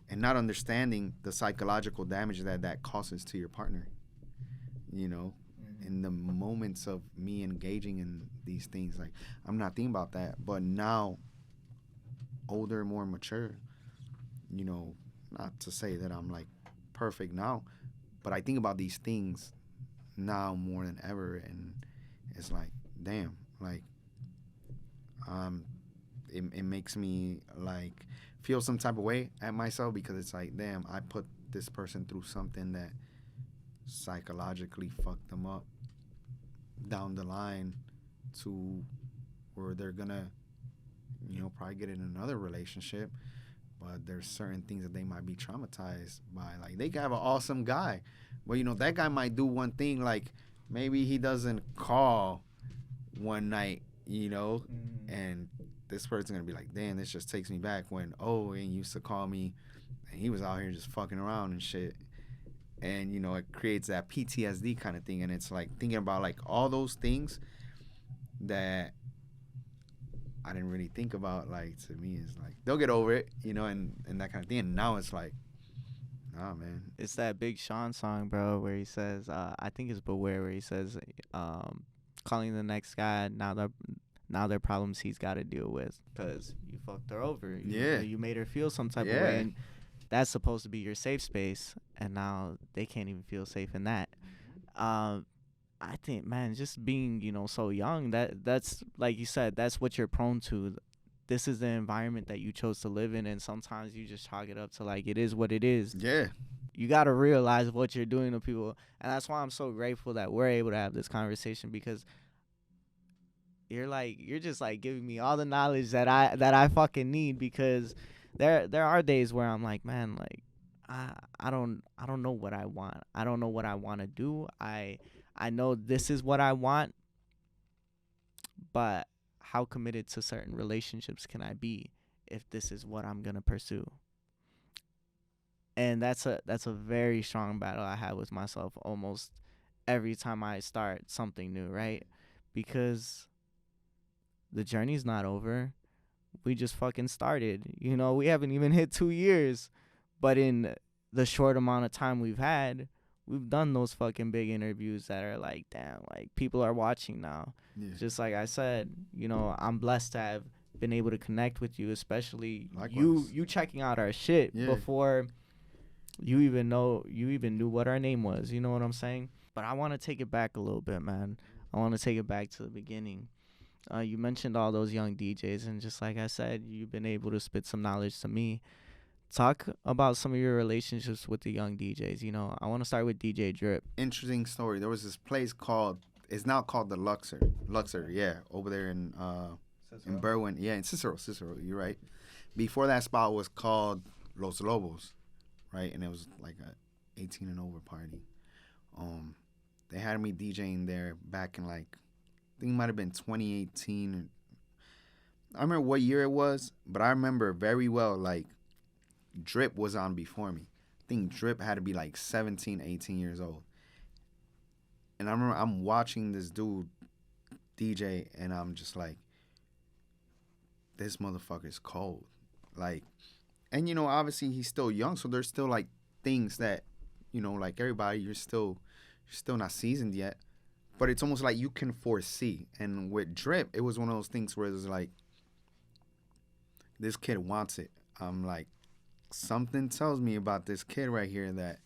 and not understanding the psychological damage that causes to your partner, in the moments of me engaging in these things. Like, I'm not thinking about that, but now, older, more mature, not to say that I'm like perfect now, but I think about these things now more than ever, and it's like, damn, like it makes me like feel some type of way at myself, because it's like, damn, I put this person through something that psychologically fucked them up down the line to where they're gonna probably get in another relationship, but there's certain things that they might be traumatized by. Like, they can have an awesome guy, but that guy might do one thing, like maybe he doesn't call one night, and this person's gonna be like, damn, this just takes me back when he used to call me and he was out here just fucking around and shit. And it creates that PTSD kind of thing, and it's like thinking about like all those things that I didn't really think about. Like, to me, it's like they'll get over it, and that kind of thing. And now it's like, nah, man. It's that Big Sean song, bro, where he says, I think it's Beware, where he says, calling the next guy, now they're problems he's got to deal with, because you fucked her over. You made her feel some type of way, and that's supposed to be your safe space, and now they can't even feel safe in that. I think, man, just being, so young, that's like you said, that's what you're prone to. This is the environment that you chose to live in, and sometimes you just chalk it up to like, it is what it is. Yeah. You got to realize what you're doing to people, and that's why I'm so grateful that we're able to have this conversation, because you're just like giving me all the knowledge that I fucking need, because there are days where I'm like, man, like I don't know what I want. I don't know what I want to do. I know this is what I want, but how committed to certain relationships can I be if this is what I'm going to pursue? And that's a very strong battle I have with myself almost every time I start something new, right? Because the journey's not over. We just fucking started. You know, we haven't even hit 2 years. But in the short amount of time we've had, we've done those fucking big interviews that are like, damn, like people are watching now. Yeah. Just like I said, you know, I'm blessed to have been able to connect with you, especially Likewise. you checking out our shit Yeah. before you even knew what our name was. You know what I'm saying? But I want to take it back a little bit, man. I want to take it back to the beginning. You mentioned all those young DJs, and just like I said, you've been able to spit some knowledge to me. Talk about some of your relationships with the young DJs. You know, I want to start with DJ Drip. Interesting story. There was this place called, it's now called the Luxor, yeah, over there in Berwyn. Yeah, in Cicero, you're right. Before that spot was called Los Lobos, right? And it was like a 18 and over party. They had me DJing there back in like, I think it might have been 2018. I remember what year it was, but I remember very well, like, Drip was on before me. I think Drip had to be like 17, 18 years old. And I remember I'm watching this dude DJ, and I'm just like, this motherfucker's cold. Like, and you know, obviously he's still young, so there's still like things that, you know, like everybody, you're still not seasoned yet. But it's almost like you can foresee. And with Drip, it was one of those things where it was like, this kid wants it. I'm like, something tells me about this kid right here that,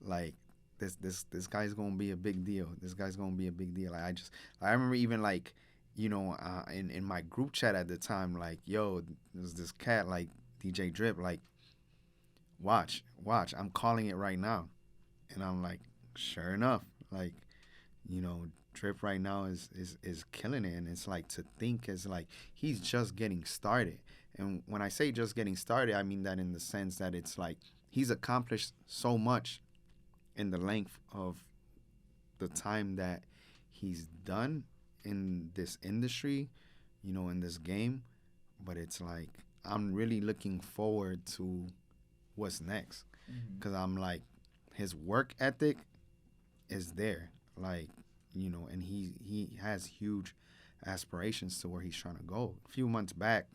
like, this guy's gonna be a big deal. This guy's gonna be a big deal. Like, I remember even like, you know, in my group chat at the time, like, yo, there's this cat like DJ Drip, like, watch, I'm calling it right now. And I'm like, sure enough, like, you know, Drip right now is killing it. And it's like, to think is like, he's just getting started. And when I say just getting started, I mean that in the sense that it's like he's accomplished so much in the length of the time that he's done in this industry, you know, in this game. But it's like, I'm really looking forward to what's next. Because I'm like, his work ethic is there. Like, you know, and he has huge aspirations to where he's trying to go. A few months back,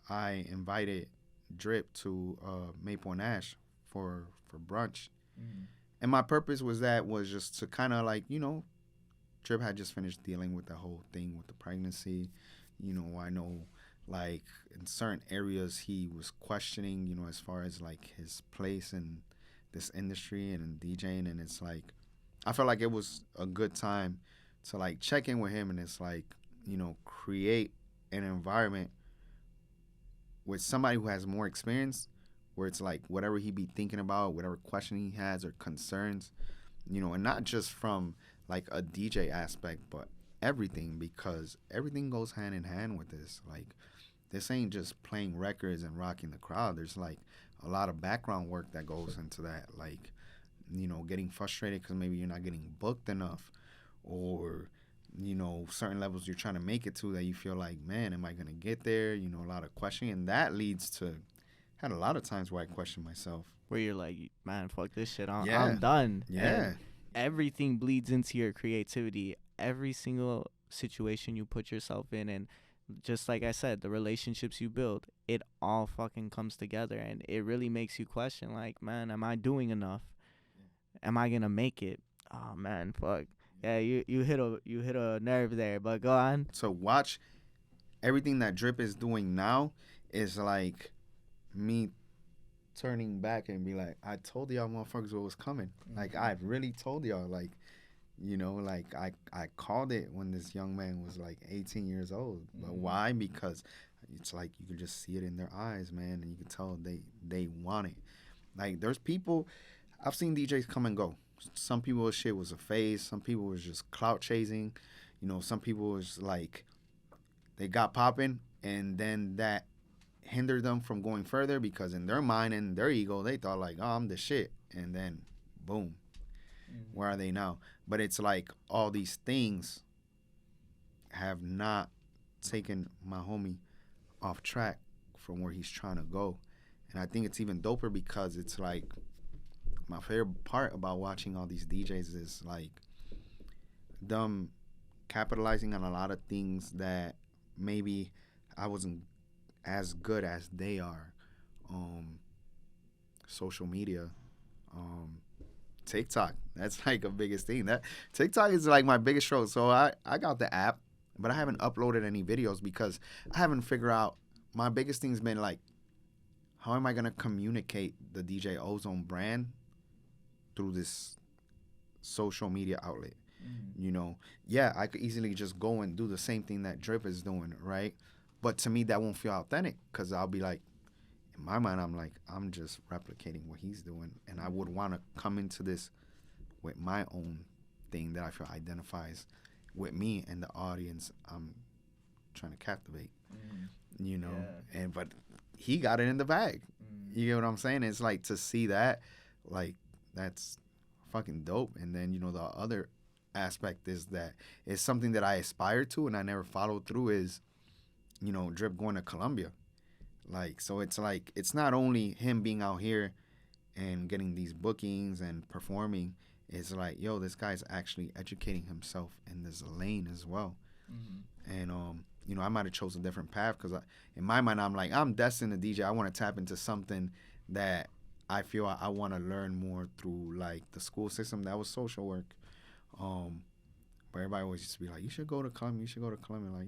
I invited Drip to Maple and Ash for brunch. And my purpose was just to kind of like, you know, Drip had just finished dealing with the whole thing with the pregnancy. You know, I know like in certain areas he was questioning, you know, as far as like his place in this industry and in DJing. And it's like, I felt like it was a good time to like check in with him, and it's like, you know, create an environment with somebody who has more experience, where it's like whatever he be thinking about, whatever question he has or concerns, you know, and not just from like a DJ aspect, but everything, because everything goes hand in hand with this. Like, this ain't just playing records and rocking the crowd. There's like a lot of background work that goes into that. Like, you know, getting frustrated because maybe you're not getting booked enough, or, you know, certain levels you're trying to make it to that you feel like, man, am I going to get there? You know, a lot of questioning. And that leads to, had a lot of times where I question myself. Where you're like, man, fuck this shit. I'm Yeah. done. Yeah. And everything bleeds into your creativity. Every single situation you put yourself in, and just like I said, the relationships you build, it all fucking comes together, and it really makes you question, like, man, am I doing enough? Am I gonna make it? Oh man, fuck. Yeah, you hit a nerve there, but go on. So watch everything that Drip is doing now is like me turning back and be like, I told y'all motherfuckers what was coming. Like, I really told y'all, like, you know, like I called it when this young man was like 18 years old. But why? Because it's like you could just see it in their eyes, man, and you can tell they want it. Like, there's people, I've seen DJs come and go. Some people's shit was a phase. Some people was just clout chasing. You know, some people was like, they got popping, and then that hindered them from going further, because in their mind and their ego, they thought like, oh, I'm the shit. And then, boom, where are they now? But it's like all these things have not taken my homie off track from where he's trying to go. And I think it's even doper because it's like, my favorite part about watching all these DJs is like them capitalizing on a lot of things that maybe I wasn't as good as they are. Social media, um, TikTok. That's like a biggest thing. That TikTok is like my biggest show. So I got the app, but I haven't uploaded any videos because I haven't figured out. My biggest thing's been like, how am I gonna communicate the DJ Ozone brand through this social media outlet? You know, yeah, I could easily just go and do the same thing that Drip is doing, right? But to me, that won't feel authentic because I'll be like, in my mind, I'm like, I'm just replicating what he's doing, and I would want to come into this with my own thing that I feel identifies with me and the audience I'm trying to captivate. You know, but he got it in the bag. You get what I'm saying? It's like to see that, like that's fucking dope. And then the other aspect is that it's something that I aspired to and I never followed through. Is Drip going to Colombia. Like, so it's like, it's not only him being out here and getting these bookings and performing. It's like, yo, this guy's actually educating himself in this lane as well. And, I might have chose a different path because in my mind, I'm like, I'm destined to DJ. I want to tap into something that I feel I want to learn more through, like, the school system. That was social work. But everybody always used to be like, you should go to Columbia. You should go to Columbia. Like,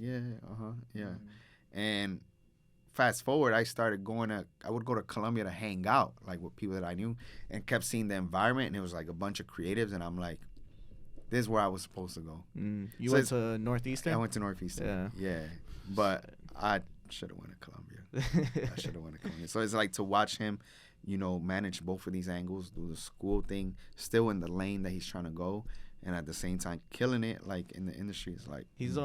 yeah. And fast forward, I would go to Columbia to hang out, like, with people that I knew, and kept seeing the environment, and it was like a bunch of creatives, and I'm like, this is where I was supposed to go. You went to Northeastern? I went to Northeastern. Yeah. But I should have went to Columbia. So it's like to watch him, manage both of these angles, do the school thing, still in the lane that he's trying to go, and at the same time killing it, like, in the industry. It's like he's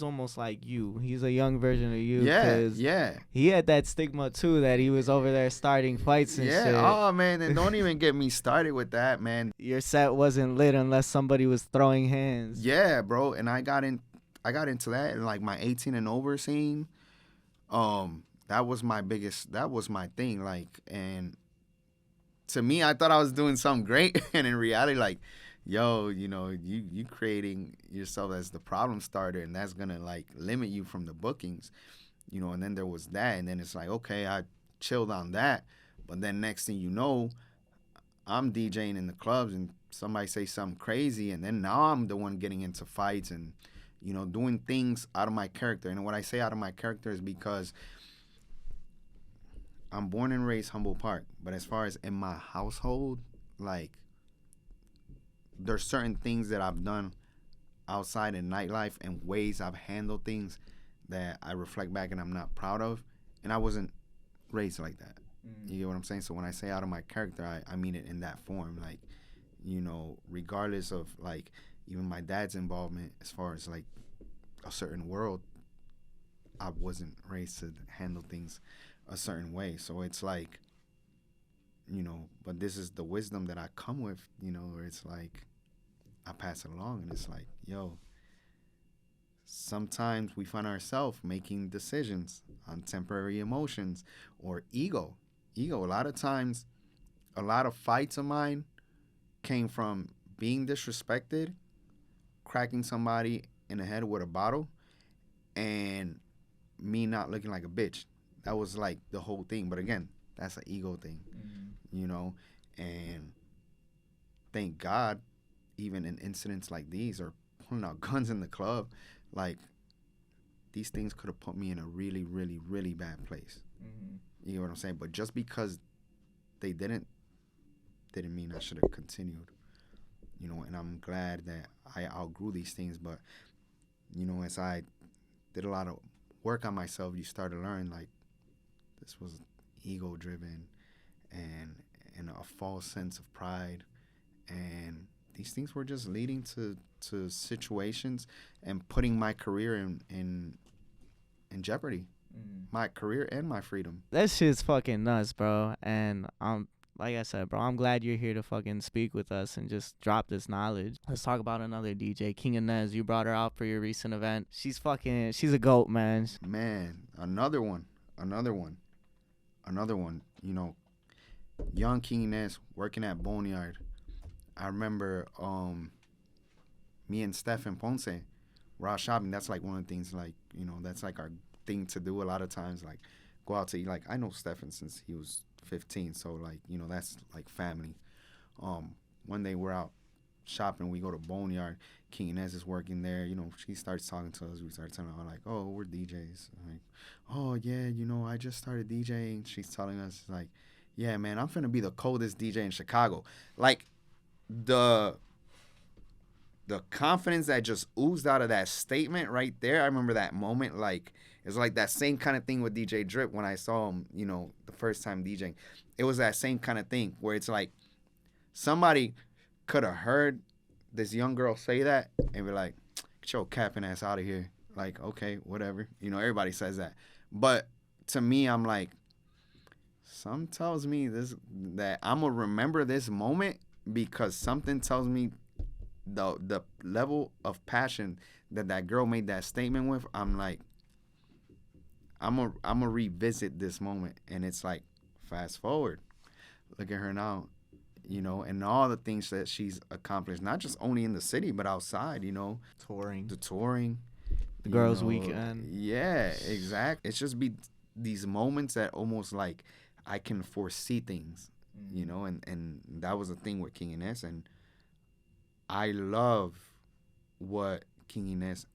almost like you. He's a young version of you. Yeah. He had that stigma too that he was over there starting fights and shit. Oh man, and don't even get me started with that, man. Your set wasn't lit unless somebody was throwing hands. Yeah, bro. And I got into that, and like my 18 and over scene. That was my thing. Like, and to me, I thought I was doing something great, and in reality, like, yo, you creating yourself as the problem starter, and that's gonna like limit you from the bookings, and then there was that, and then it's like, okay, I chilled on that, but then next thing you know, I'm DJing in the clubs and somebody say something crazy, and then now I'm the one getting into fights and doing things out of my character. And when I say out of my character is because I'm born and raised Humboldt Park, but as far as in my household, like, there's certain things that I've done outside in nightlife and ways I've handled things that I reflect back and I'm not proud of. And I wasn't raised like that. You get what I'm saying? So when I say out of my character, I mean it in that form. Like, regardless of, like, even my dad's involvement as far as, like, a certain world, I wasn't raised to handle things a certain way. So it's like, but this is the wisdom that I come with, where it's like, I pass it along, and it's like, yo, sometimes we find ourselves making decisions on temporary emotions or ego. A lot of times, a lot of fights of mine came from being disrespected, cracking somebody in the head with a bottle, and me not looking like a bitch. That was like the whole thing. But again, that's an ego thing, and thank God, even in incidents like these or pulling out guns in the club, like, these things could have put me in a really, really, really bad place. You know what I'm saying? But just because they didn't mean I should have continued. And I'm glad that I outgrew these things. But, as I did a lot of work on myself, you start to learn, like, this was ego-driven and a false sense of pride. And these things were just leading to situations and putting my career in jeopardy. My career and my freedom. That shit's fucking nuts, bro. And like I said, bro, I'm glad you're here to fucking speak with us and just drop this knowledge. Let's talk about another DJ, King Inez. You brought her out for your recent event. She's a goat, man. Man, another one. young King Ness working at Boneyard. I remember me and Stephen Ponce were out shopping. That's like one of the things, like, that's like our thing to do a lot of times, like go out to eat. Like, I know Stephen since he was 15, so like, that's like family. One day we're out shopping, we go to Boneyard. King Inez is working there. She starts talking to us. We start telling her like, oh, we're DJs. Like, oh yeah, I just started DJing. She's telling us like, yeah, man, I'm finna be the coldest DJ in Chicago. Like the confidence that just oozed out of that statement right there. I remember that moment. Like, it's like that same kind of thing with DJ Drip when I saw him, the first time DJing. It was that same kind of thing where it's like somebody could have heard this young girl say that and be like, get your capping ass out of here. Like, okay, whatever. Everybody says that. But to me, I'm like, something tells me that I'm going to remember this moment because something tells me the level of passion that girl made that statement with. I'm like, I'm gonna revisit this moment. And it's like, fast forward. Look at her now. And all the things that she's accomplished, not just only in the city, but outside, Touring. The touring. The girls' weekend. Yeah, exactly. It's just be these moments that almost like I can foresee things, and that was the thing with King Ines. And I love what King Ines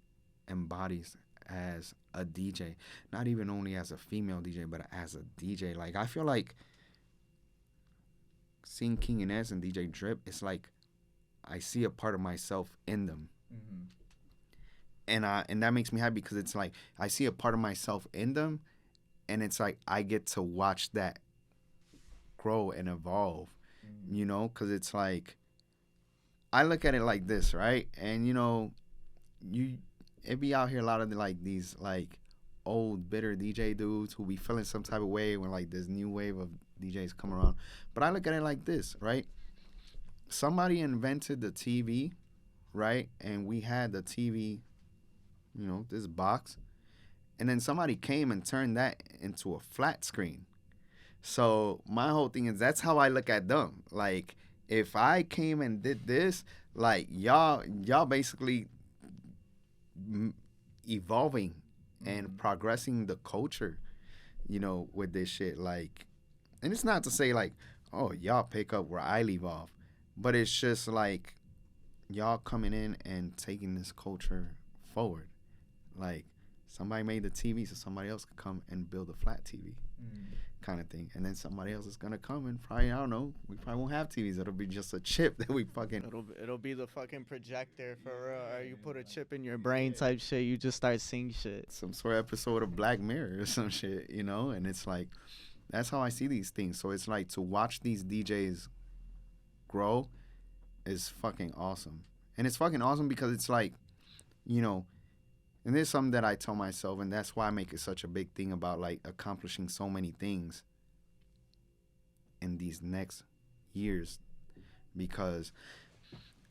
embodies as a DJ, not even only as a female DJ, but as a DJ. Like, I feel like seeing King Inez and DJ Drip, it's like I see a part of myself in them. Mm-hmm. And that makes me happy because it's like I see a part of myself in them, and it's like I get to watch that grow and evolve, because it's like I look at it like this, right? And it be out here a lot of like these like old bitter DJ dudes who be feeling some type of way when like this new wave of DJs come around. But I look at it like this, right? Somebody invented the TV, right? And we had the TV, this box. And then somebody came and turned that into a flat screen. So my whole thing is that's how I look at them. Like, if I came and did this, like y'all basically evolving and progressing the culture, with this shit. Like, and it's not to say like, oh, y'all pick up where I leave off, but it's just like y'all coming in and taking this culture forward. Like, somebody made the TV, so somebody else could come and build a flat TV kind of thing. And then somebody else is going to come and probably, I don't know, we probably won't have TVs. It'll be just a chip that we fucking... It'll be the fucking projector for real. Or you put a chip in your brain type shit, you just start seeing shit. Some sort of episode of Black Mirror or some shit, And it's like, that's how I see these things. So it's like to watch these DJs grow is fucking awesome. And it's fucking awesome because it's like, and there's something that I tell myself, and that's why I make it such a big thing about like accomplishing so many things in these next years, because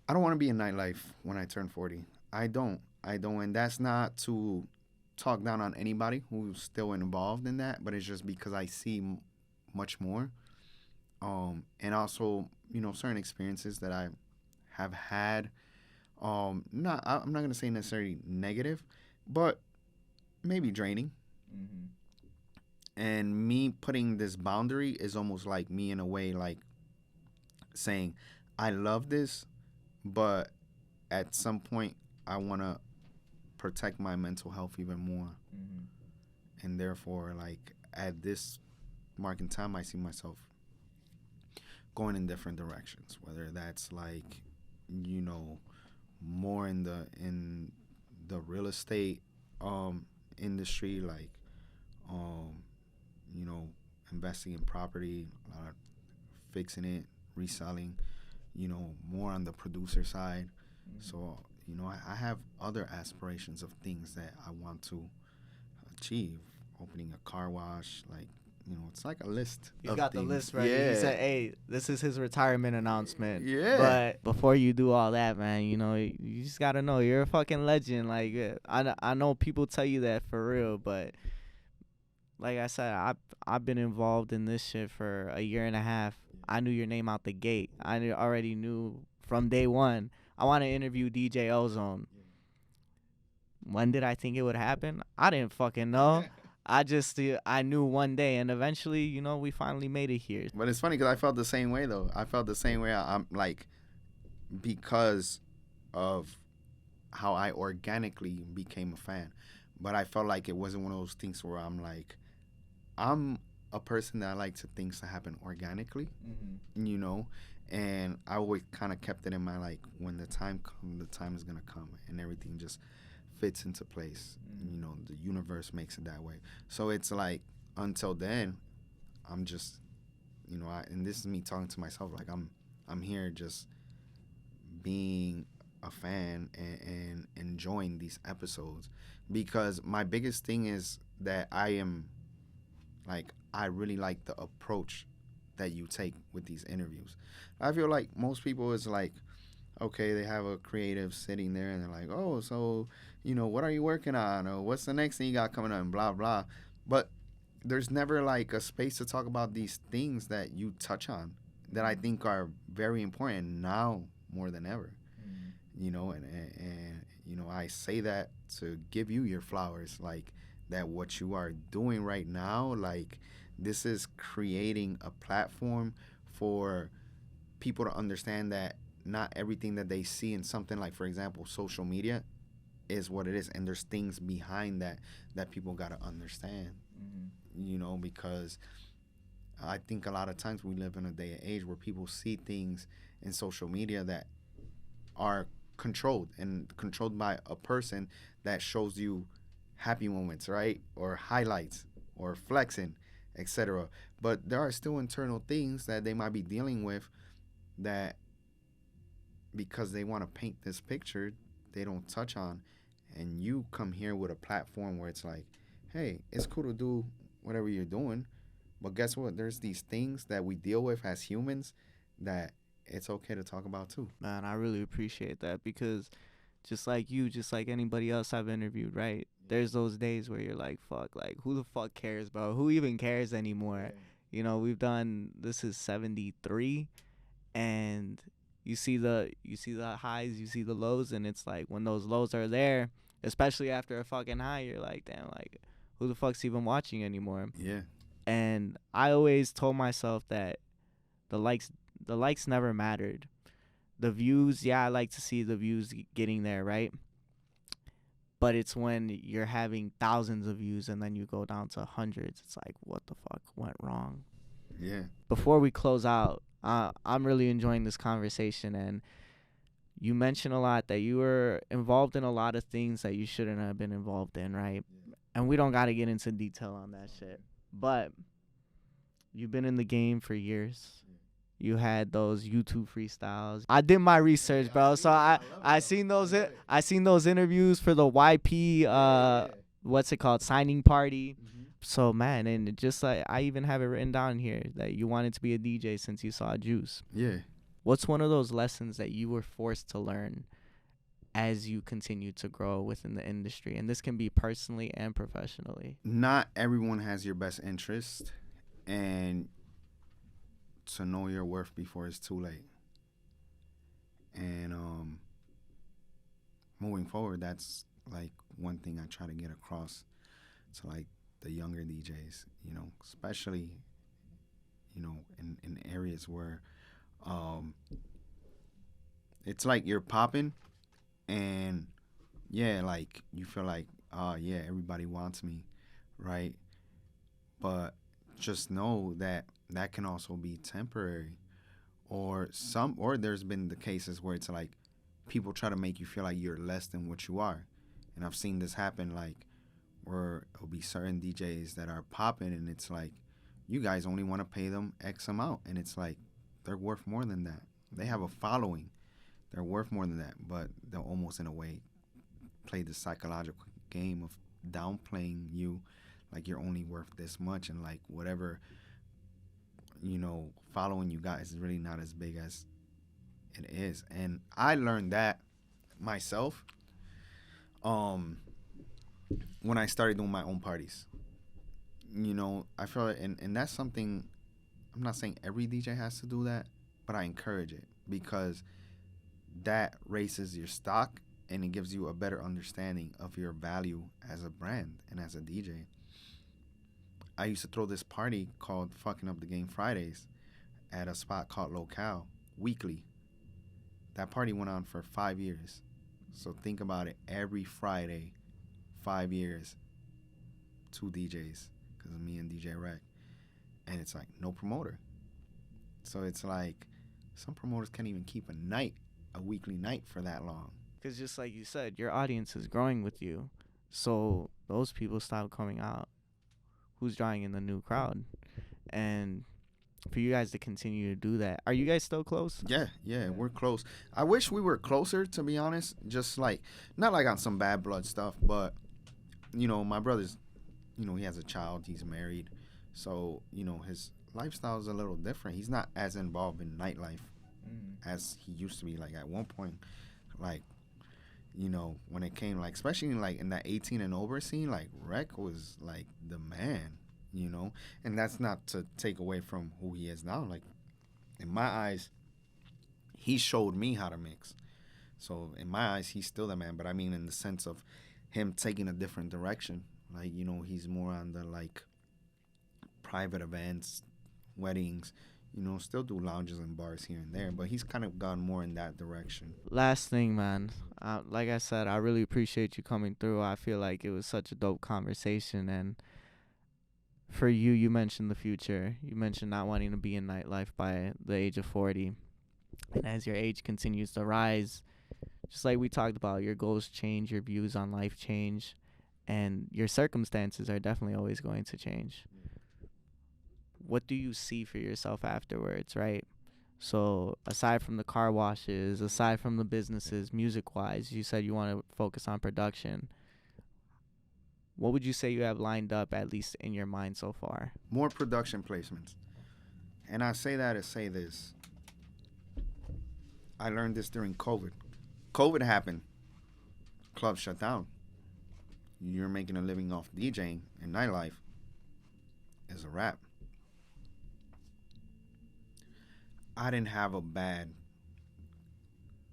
I don't want to be in nightlife when I turn 40. I don't. And that's not to talk down on anybody who's still involved in that, but it's just because I see much more. And also, certain experiences that I have had. I'm not going to say necessarily negative, but maybe draining. Mm-hmm. And me putting this boundary is almost like me in a way like saying, I love this, but at some point I want to protect my mental health even more. Mm-hmm. And therefore, like, at this mark in time, I see myself going in different directions, whether that's like, more in the real estate industry, like investing in property, fixing it, reselling, more on the producer side. Mm-hmm. So I have other aspirations of things that I want to achieve. Opening a car wash, like, it's like a list. He's got things. The list ready. Yeah. He said, hey, this is his retirement announcement. Yeah. But before you do all that, man, you just got to know you're a fucking legend. Like, I know people tell you that for real, but like I said, I've been involved in this shit for a year and a half. I knew your name out the gate. Already knew from day one, I want to interview DJ Ozone. When did I think it would happen? I didn't fucking know. I knew one day, and eventually, we finally made it here. But it's funny because I felt the same way though. I felt the same way. I'm like, because of how I organically became a fan. But I felt like it wasn't one of those things where I'm like, I'm a person that I like to things to happen organically, and I always kind of kept it in my, like, when the time comes, the time is going to come, and everything just fits into place. The universe makes it that way. So it's like, until then, I'm just, and this is me talking to myself, like, I'm here just being a fan and enjoying these episodes, because my biggest thing is that I really like the approach that you take with these interviews. I feel like most people is like, okay, they have a creative sitting there and they're like, oh, so, what are you working on? Or what's the next thing you got coming up? And blah, blah. But there's never like a space to talk about these things that you touch on that I think are very important now more than ever. And I say that to give you your flowers, like, that what you are doing right now, like, this is creating a platform for people to understand that not everything that they see in something like, for example, social media is what it is, and there's things behind that people got to understand. Because I think a lot of times we live in a day and age where people see things in social media that are controlled by a person that shows you happy moments, right? Or highlights or flexing, etc. But there are still internal things that they might be dealing with that, because they want to paint this picture, they don't touch on. And you come here with a platform where it's like, hey, it's cool to do whatever you're doing, but guess what? There's these things that we deal with as humans that it's okay to talk about too. Man, I really appreciate that, because just like you, just like anybody else I've interviewed, right? There's those days where you're like, fuck, like, who the fuck cares, bro? Who even cares anymore? We've done, this is 73, and you see the highs, you see the lows, and it's like, when those lows are there, especially after a fucking high, you're like, damn, like, who the fuck's even watching anymore? Yeah. And I always told myself that the likes never mattered. The views, yeah, I like to see the views getting there, right? But it's when you're having thousands of views and then you go down to hundreds, it's like, what the fuck went wrong? Yeah. Before we close out, I'm really enjoying this conversation, and you mentioned a lot that you were involved in a lot of things that you shouldn't have been involved in, right? And we don't got to get into detail on that shit. But you've been in the game for years. You had those YouTube freestyles. I did my research, bro. So I seen those interviews for the YP what's it called, signing party. So man, and it just like, I even have it written down here that you wanted to be a DJ since you saw Juice. Yeah. What's one of those lessons that you were forced to learn as you continue to grow within the industry? And this can be personally and professionally. Not everyone has your best interest, and to know your worth before it's too late. And moving forward, that's like one thing I try to get across to like the younger DJs, especially, in areas where it's like you're popping, and yeah, like you feel like, yeah, everybody wants me, right? But just know that that can also be temporary, or there's been the cases where it's like people try to make you feel like you're less than what you are. And I've seen this happen, like, where it'll be certain DJs that are popping, and it's like, you guys only want to pay them X amount, and it's like, they're worth more than that. They have a following. They're worth more than that, but they'll almost, in a way, play the psychological game of downplaying you, like you're only worth this much, and like whatever, following you got is really not as big as it is. And I learned that myself when I started doing my own parties. I feel like, and that's something I'm not saying every DJ has to do that, but I encourage it because that raises your stock and it gives you a better understanding of your value as a brand and as a DJ. I used to throw this party called Fucking Up the Game Fridays at a spot called Locale weekly. That party went on for 5 years. So think about it, every Friday, 5 years, 2 DJs, because of me and DJ Rec. And it's like, no promoter. So it's like, some promoters can't even keep a weekly night for that long. Because just like you said, your audience is growing with you. So those people stop coming out. Who's drawing in the new crowd? And for you guys to continue to do that, are you guys still close? Yeah, we're close. I wish we were closer, to be honest. Just like, not like on some bad blood stuff, but, you know, my brother's, you know, he has a child, he's married. So, you know, his lifestyle is a little different. He's not as involved in nightlife as he used to be. Like, at one point, like, you know, when it came, like, especially like in that 18 and over scene, like, Rec was like the man, you know. And that's not to take away from who he is now. Like, in my eyes, he showed me how to mix. So in my eyes, he's still the man. But I mean, in the sense of him taking a different direction. Like, you know, he's more on the, like, private events, weddings, you know, still do lounges and bars here and there, but he's kind of gone more in that direction. Last thing, man. Like I said, I really appreciate you coming through. I feel like it was such a dope conversation. And for you, you mentioned the future. You mentioned not wanting to be in nightlife by the age of 40. And as your age continues to rise, just like we talked about, your goals change, your views on life change, and your circumstances are definitely always going to change. What do you see for yourself afterwards, right? So aside from the car washes, aside from the businesses, music-wise, you said you want to focus on production. What would you say you have lined up, at least in your mind so far? More production placements. And I say that to say this. I learned this during COVID. COVID happened. Clubs shut down. You're making a living off DJing and nightlife. Is a wrap. I didn't have a bad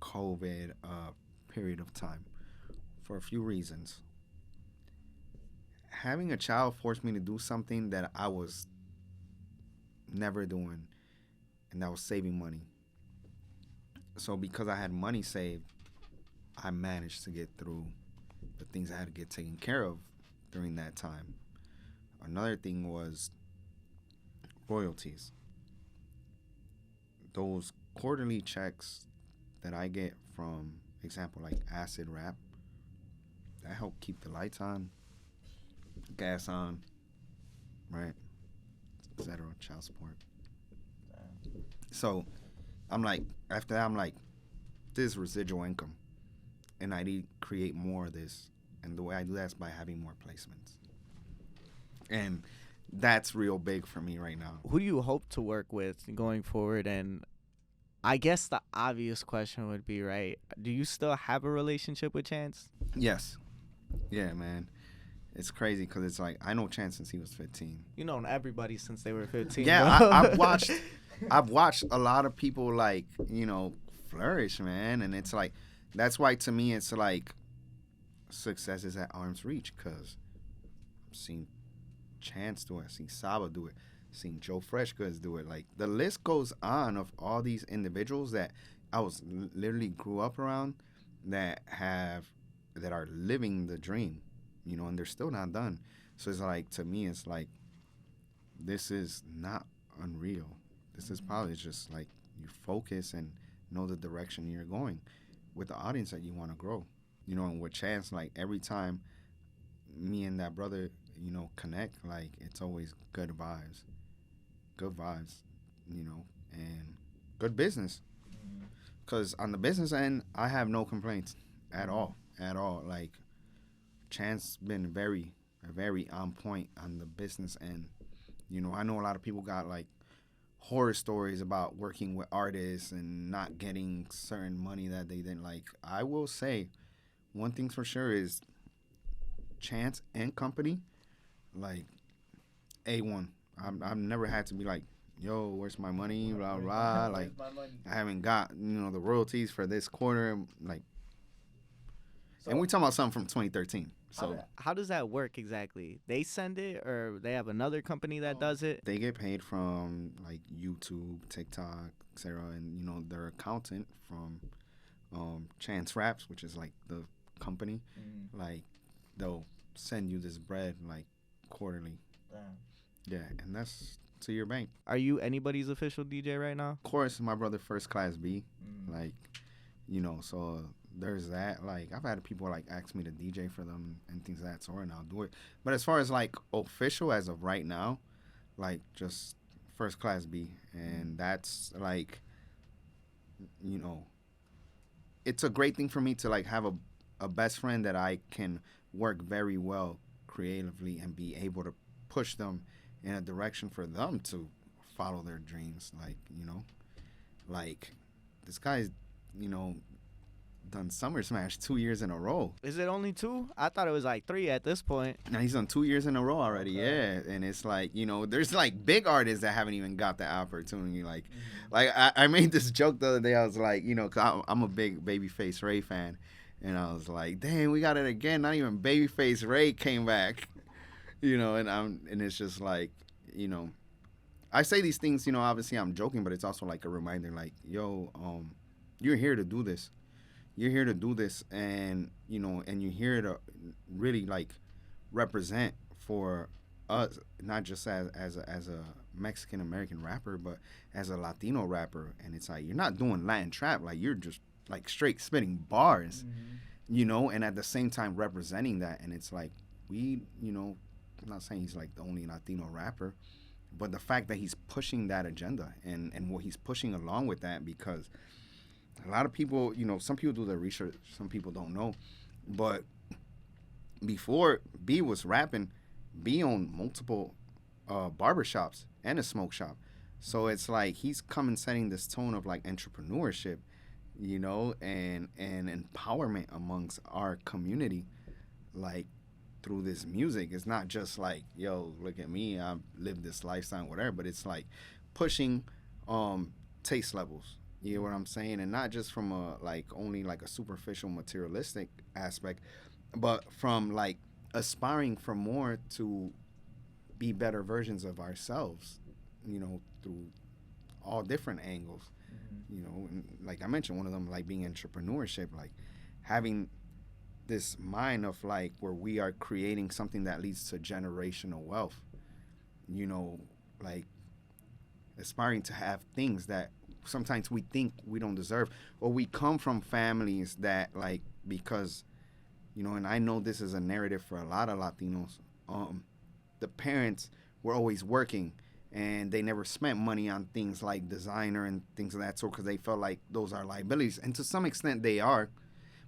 COVID period of time for a few reasons. Having a child forced me to do something that I was never doing, and that was saving money. So because I had money saved, I managed to get through the things I had to get taken care of during that time. Another thing was royalties. Those quarterly checks that I get from, example, like Acid Rap, that help keep the lights on, gas on, right, etc., child support. So I'm like, after that, I'm like, this is residual income, and I need to create more of this, and the way I do that is by having more placements, and that's real big for me right now. Who do you hope to work with going forward? And I guess the obvious question would be, right, do you still have a relationship with Chance? Yes. Yeah, man. It's crazy because it's like, I know Chance since he was 15. You know everybody since they were 15. Yeah, I've watched a lot of people, like, you know, flourish, man. And it's like, that's why to me it's like success is at arm's reach, because I've seen Chance do it, I've seen Saba do it, I've seen Joe Freshgoods do it. Like, the list goes on of all these individuals that I was literally grew up around that are living the dream, you know, and they're still not done. So it's like, to me, it's like, this is not unreal. This is probably just like, you focus and know the direction you're going with the audience that you want to grow, you know. And with Chance, like, every time me and that brother, you know, connect, like, it's always good vibes, you know, and good business. Because on the business end, I have no complaints at all. Like, Chance been very on point on the business end. You know, I know a lot of people got, like, horror stories about working with artists and not getting certain money that they didn't like. I will say, one thing's for sure is Chance and company, like, A1. I've never had to be like, yo, where's my money? Blah blah. Like, I haven't got the royalties for this quarter. Like, and we talking about something from 2013. So how does that work exactly? They send it, or they have another company that does it? they get paid from like YouTube, TikTok, etc. And their accountant from Chance Raps, which is like the company, like they'll send you this bread like quarterly. Yeah, and that's to your bank. Are you anybody's official DJ right now? Of course, my brother First Class B, like so there's that. Like I've had people like ask me to DJ for them and things of that sort, and I'll do it. But as far as like official as of right now, like just First Class B, and that's like it's a great thing for me to like have a best friend that I can work very well creatively and be able to push them in a direction for them to follow their dreams. Like like this guy's done Summer Smash 2 years in a row. Is it only 2? I thought it was like 3 at this point. Now he's done 2 years in a row already. Yeah, and it's like there's like big artists that haven't even got the opportunity. Like I made this joke the other day. I was like, cause I'm a big Babyface Ray fan, and I was like, dang, we got it again. Not even Babyface Ray came back. And it's just like I say these things. Obviously I'm joking, but it's also like a reminder. Like, yo, you're here to do this. You're here to do this, and and you're here to really like represent for us, not just as a Mexican American rapper, but as a Latino rapper. And it's like you're not doing Latin trap, like you're just like straight spitting bars, and at the same time representing that. And it's like I'm not saying he's like the only Latino rapper, but the fact that he's pushing that agenda and what he's pushing along with that, because a lot of people, some people do their research, some people don't know. But before B was rapping, B owned multiple barbershops and a smoke shop. So it's like he's coming setting this tone of like entrepreneurship, and empowerment amongst our community, like through this music. It's not just like, yo, look at me, I live this lifestyle, whatever, but it's like pushing taste levels. You know what I'm saying? And not just from a like only like a superficial materialistic aspect, but from like aspiring for more to be better versions of ourselves, through all different angles. And like I mentioned, one of them like being entrepreneurship, like having this mind of like where we are creating something that leads to generational wealth, like aspiring to have things that sometimes we think we don't deserve, or we come from families that like, because and I know this is a narrative for a lot of Latinos, the parents were always working and they never spent money on things like designer and things of that sort because they felt like those are liabilities, and to some extent they are,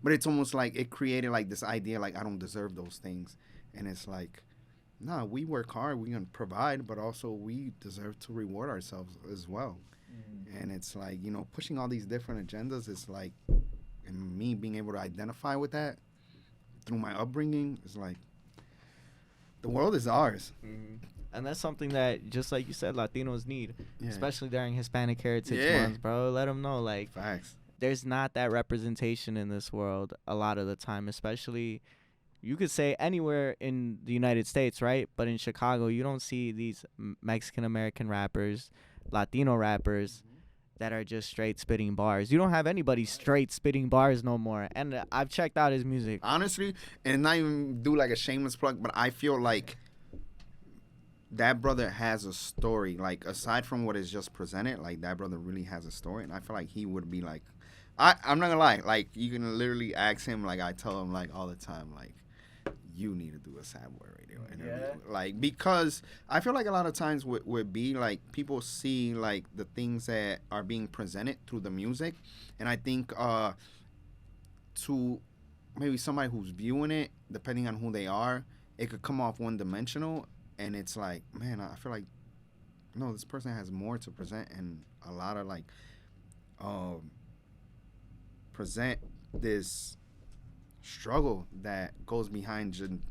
but it's almost like it created like this idea like I don't deserve those things. And it's like, nah, we work hard, we can provide, but also we deserve to reward ourselves as well. And it's like, pushing all these different agendas is like, and me being able to identify with that through my upbringing is like, the world is ours. And that's something that, just like you said, Latinos need, especially during Hispanic Heritage Month, bro. Let them know, like, facts. There's not that representation in this world a lot of the time, especially, you could say anywhere in the United States, right? But in Chicago, you don't see these Mexican-American rappers, Latino rappers that are just straight spitting bars. You don't have anybody straight spitting bars no more. And I've checked out his music. Honestly, and not even do like a shameless plug, but I feel like that brother has a story. Like, aside from what is just presented, like, that brother really has a story. And I feel like he would be like, I'm not gonna lie, like, you can literally ask him, like, I tell him, like, all the time, like, you need to do a Sad Boy Radio interview. Like, because I feel like a lot of times would be like people see like the things that are being presented through the music, and I think to maybe somebody who's viewing it, depending on who they are, it could come off one-dimensional, and it's like, man, I feel like, no, this person has more to present, and a lot of like present this struggle that goes behind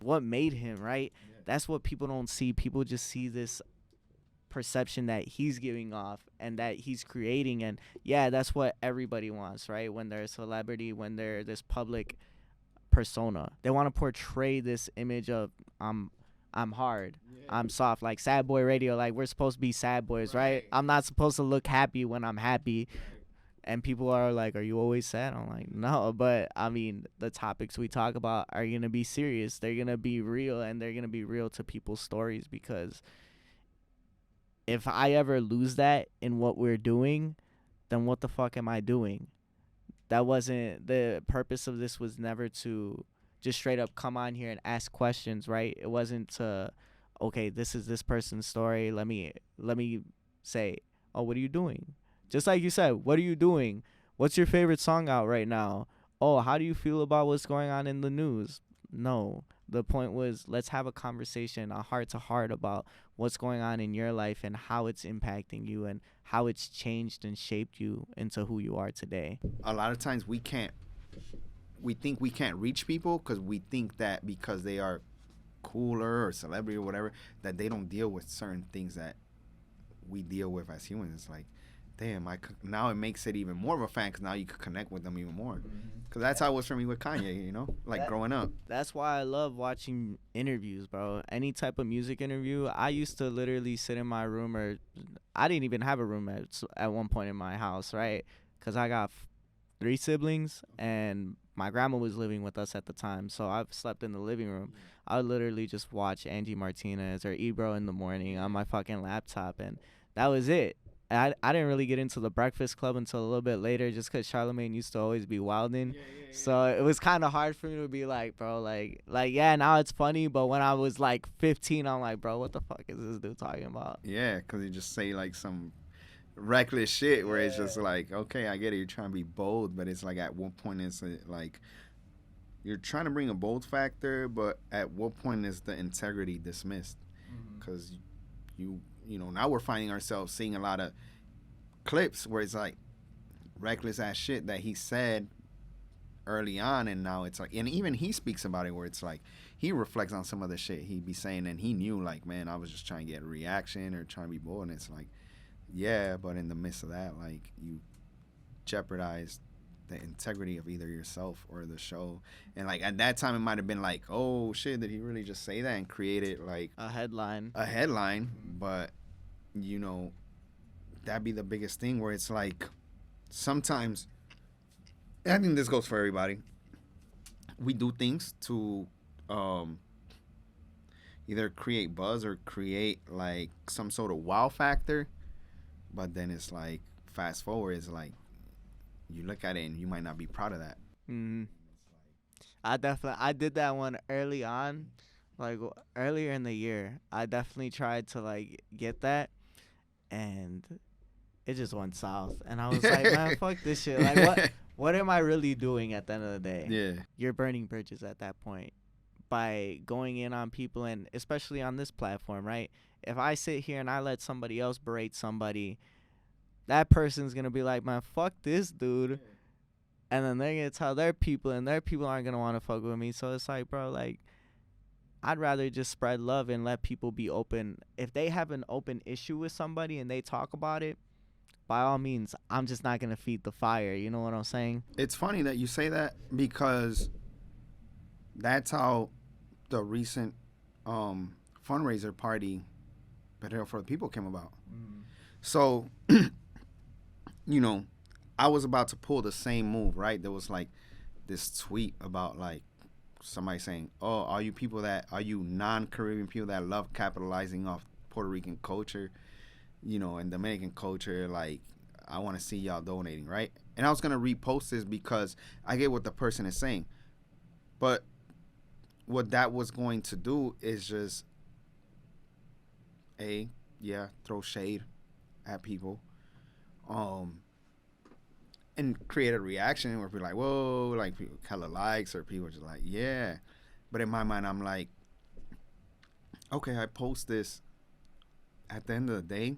what made him, right? That's what people don't see. People just see this perception that he's giving off and that he's creating. And yeah, that's what everybody wants, right? When they're a celebrity, when they're this public persona, they want to portray this image of I'm hard, I'm soft, like Sad Boy Radio. Like, we're supposed to be sad boys, right? I'm not supposed to look happy when I'm happy. And people are like, are you always sad? I'm like, no. But I mean, the topics we talk about are going to be serious. They're going to be real, and they're going to be real to people's stories. Because if I ever lose that in what we're doing, then what the fuck am I doing? That wasn't the purpose of this. Was never to just straight up come on here and ask questions, right? It wasn't to, okay, this is this person's story. Let me say, oh, what are you doing? Just like you said, what are you doing? What's your favorite song out right now? Oh, how do you feel about what's going on in the news? No. The point was, let's have a conversation, a heart to heart, about what's going on in your life and how it's impacting you and how it's changed and shaped you into who you are today. A lot of times we think we can't reach people because we think that because they are cooler or celebrity or whatever, that they don't deal with certain things that we deal with as humans. It's like, damn, now it makes it even more of a fan because now you can connect with them even more. Because that's how it was for me with Kanye, you know, like growing up. That's why I love watching interviews, bro. Any type of music interview. I used to literally sit in my room, or I didn't even have a room at one point in my house, right? Because I got 3 siblings, and my grandma was living with us at the time, so I've slept in the living room. I would literally just watch Angie Martinez or Ebro in the morning on my fucking laptop, and that was it. I didn't really get into the Breakfast Club until a little bit later, just because Charlamagne used to always be wilding. So it was kind of hard for me to be like, bro, like yeah, now it's funny, but when I was like 15, I'm like, bro, what the fuck is this dude talking about? Yeah, because you just say like some reckless shit where it's just like, okay, I get it, you're trying to be bold, but it's like at one point it's like you're trying to bring a bold factor, but at what point is the integrity dismissed? Because you know, now we're finding ourselves seeing a lot of clips where it's like reckless ass shit that he said early on, and now it's like, and even he speaks about it where it's like he reflects on some of the shit he be saying, and he knew like, man, I was just trying to get a reaction or trying to be bold, and it's like, yeah, but in the midst of that, like, you jeopardize the integrity of either yourself or the show. And like at that time it might have been like, oh shit, did he really just say that and create it like a headline? But you know, that'd be the biggest thing where it's like sometimes, I think this goes for everybody, we do things to either create buzz or create like some sort of wow factor, but then it's like fast forward, it's like you look at it and you might not be proud of that. I did that one early on, like earlier in the year. I definitely tried to like get that, and it just went south. And I was like, man, fuck this shit. Like, what am I really doing at the end of the day? Yeah. You're burning bridges at that point by going in on people, and especially on this platform, right? If I sit here and I let somebody else berate somebody, that person's going to be like, man, fuck this dude. And then they're going to tell their people, and their people aren't going to want to fuck with me. So it's like, bro, like, I'd rather just spread love and let people be open. If they have an open issue with somebody and they talk about it, by all means, I'm just not going to feed the fire. You know what I'm saying? It's funny that you say that because that's how the recent fundraiser party, Better for the People, came about. So, you know, I was about to pull the same move, right? There was like this tweet about like somebody saying, oh, are you non-Caribbean people that love capitalizing off Puerto Rican culture, you know, and Dominican culture, like, I want to see y'all donating, right? And I was going to repost this because I get what the person is saying. But what that was going to do is just, throw shade at people. And create a reaction where people are like, whoa, like people hella likes, or people are just like, yeah. But in my mind, I'm like, okay, I post this. At the end of the day,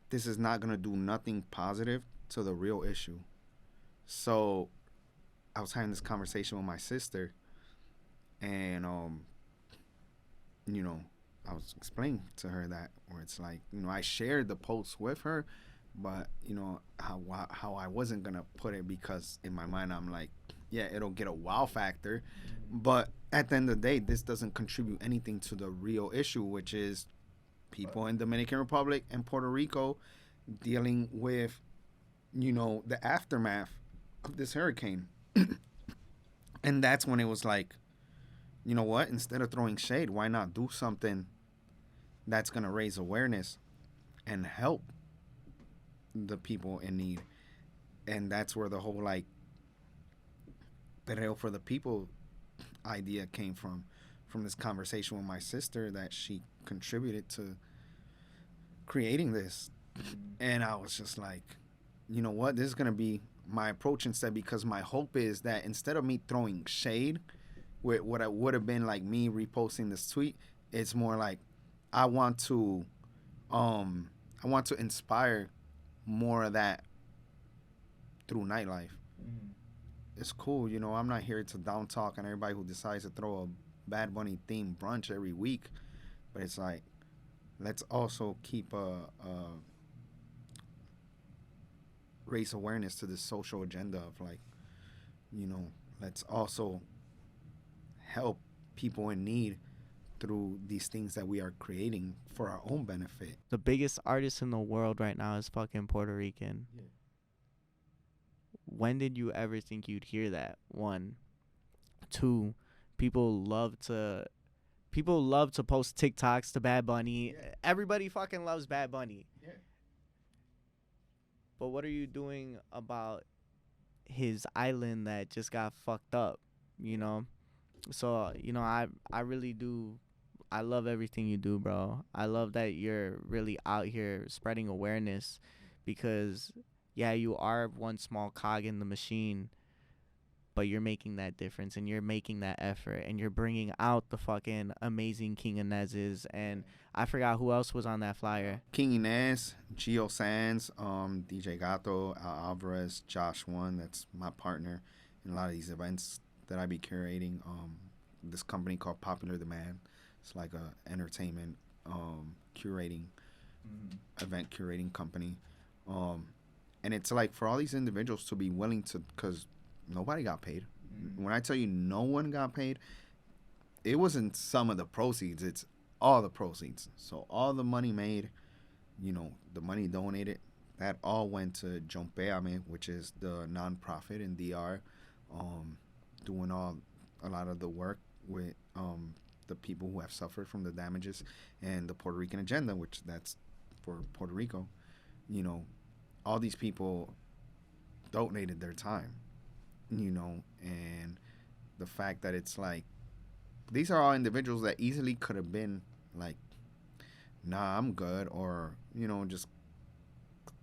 this is not going to do nothing positive to the real issue. So I was having this conversation with my sister, and, you know, I was explaining to her that, where it's like, I shared the post with her, but how I wasn't gonna put it, because in my mind I'm like, yeah, it'll get a wow factor, but at the end of the day, this doesn't contribute anything to the real issue, which is people in Dominican Republic and Puerto Rico dealing with, the aftermath of this hurricane. And that's when it was like, you know what? Instead of throwing shade, why not do something that's gonna raise awareness and help the people in need? And that's where the whole like Perreo for the People idea came from this conversation with my sister that she contributed to creating this. And I was just like, you know what? This is gonna be my approach instead, because my hope is that instead of me throwing shade with what I would have been like me reposting this tweet, it's more like I want to inspire more of that through nightlife. It's cool, I'm not here to down talk on everybody who decides to throw a Bad Bunny themed brunch every week, but it's like, let's also keep raise awareness to this social agenda of like, let's also help people in need through these things that we are creating for our own benefit. The biggest artist in the world right now is fucking Puerto Rican. Yeah. When did you ever think you'd hear that? 1. 2, people love to post TikToks to Bad Bunny. Yeah. Everybody fucking loves Bad Bunny. Yeah. But what are you doing about his island that just got fucked up, So, I really do. I love everything you do, bro. I love that you're really out here spreading awareness, because, yeah, you are one small cog in the machine, but you're making that difference and you're making that effort and you're bringing out the fucking amazing King Inez's, and I forgot who else was on that flyer. King Inez, Gio Sands, DJ Gato, Al Alvarez, Josh One, that's my partner in a lot of these events that I be curating. This company called Popular Demand. It's like a entertainment curating event curating company. And it's like for all these individuals to be willing to, because nobody got paid. When I tell you no one got paid, it wasn't some of the proceeds, it's all the proceeds. So all the money made, the money donated, that all went to Jompeame, which is the nonprofit in DR, doing a lot of the work with the people who have suffered from the damages, and the Puerto Rican agenda, which that's for Puerto Rico. All these people donated their time, and the fact that it's like, these are all individuals that easily could have been like, nah, I'm good, or, just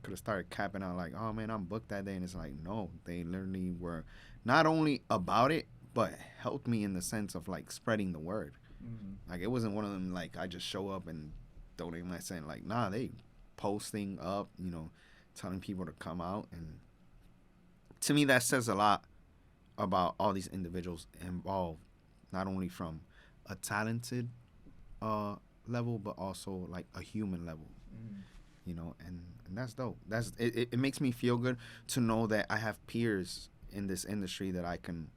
could have started capping out like, oh man, I'm booked that day. And it's like, no, they literally were not only about it, but helped me in the sense of like spreading the word. Like, it wasn't one of them like I just show up and donate my cent. Like, nah, they posting up, telling people to come out. And to me, that says a lot about all these individuals involved, not only from a talented level, but also like a human level. And that's dope. It makes me feel good to know that I have peers in this industry that I can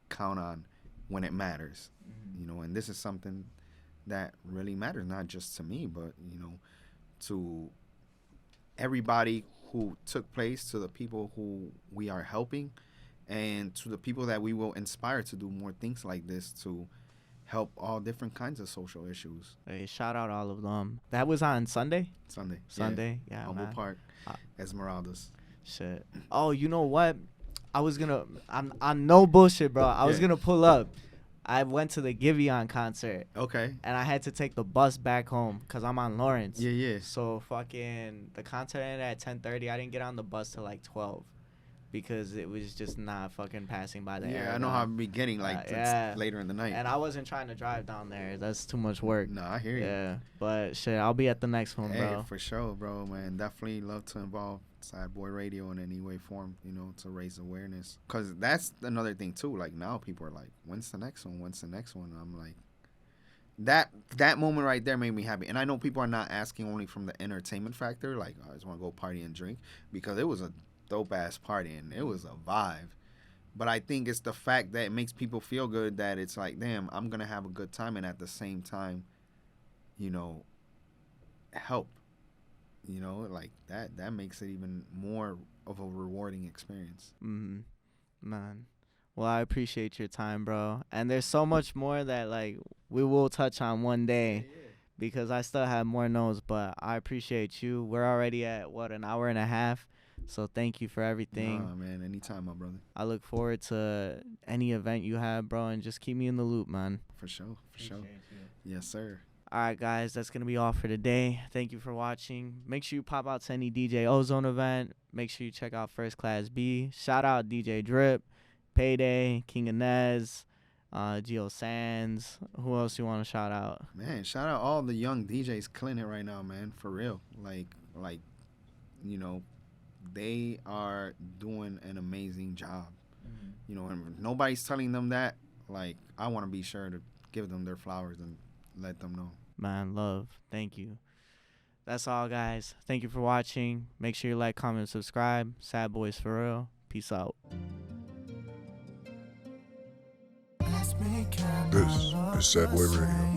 count on when it matters. And this is something that really matters, not just to me, but to everybody who took place, to the people who we are helping, and to the people that we will inspire to do more things like this, to help all different kinds of social issues. Hey, shout out all of them. That was on Sunday? Sunday, yeah, Humble Park, Esmeraldas. Shit. Oh, you know what? I'm no bullshit, bro. I was gonna pull up. I went to the Giveon concert. Okay. And I had to take the bus back home because I'm on Lawrence. Yeah. So fucking the concert ended at 10:30. I didn't get on the bus till like 12 because it was just not fucking passing by the area. Yeah, I know how it be getting like later in the night. And I wasn't trying to drive down there. That's too much work. No, I hear you. Yeah, but shit, I'll be at the next one, bro. For sure, bro, man. Definitely love to involve Sad Boy Radio in any way, form, to raise awareness. Because that's another thing, too. Like, now people are like, when's the next one? And I'm like, That moment right there made me happy. And I know people are not asking only from the entertainment factor, like, oh, I just want to go party and drink, because it was a dope ass party and it was a vibe. But I think it's the fact that it makes people feel good, that it's like, damn, I'm gonna have a good time, and at the same time, you know, help. Like that makes it even more of a rewarding experience. Mm-hmm. Man. Well, I appreciate your time, bro. And there's so much more that like we will touch on one day because I still have more notes, but I appreciate you. We're already at what, an hour and a half. So thank you for everything. Nah, man, anytime, my brother. I look forward to any event you have, bro, and just keep me in the loop, man. For sure, for sure. Yes, sir. All right, guys, that's going to be all for today. Thank you for watching. Make sure you pop out to any DJ Ozone event. Make sure you check out First Class B. Shout out DJ Drip, Payday, King Inez, Geo Sands. Who else you want to shout out? Man, shout out all the young DJs killing it right now, man. For real. Like, you know, they are doing an amazing job. And if nobody's telling them that, like, I want to be sure to give them their flowers and let them know. Man, love. Thank you. That's all, guys. Thank you for watching. Make sure you like, comment, subscribe. Sad Boys for real. Peace out. This is Sad Boy Radio.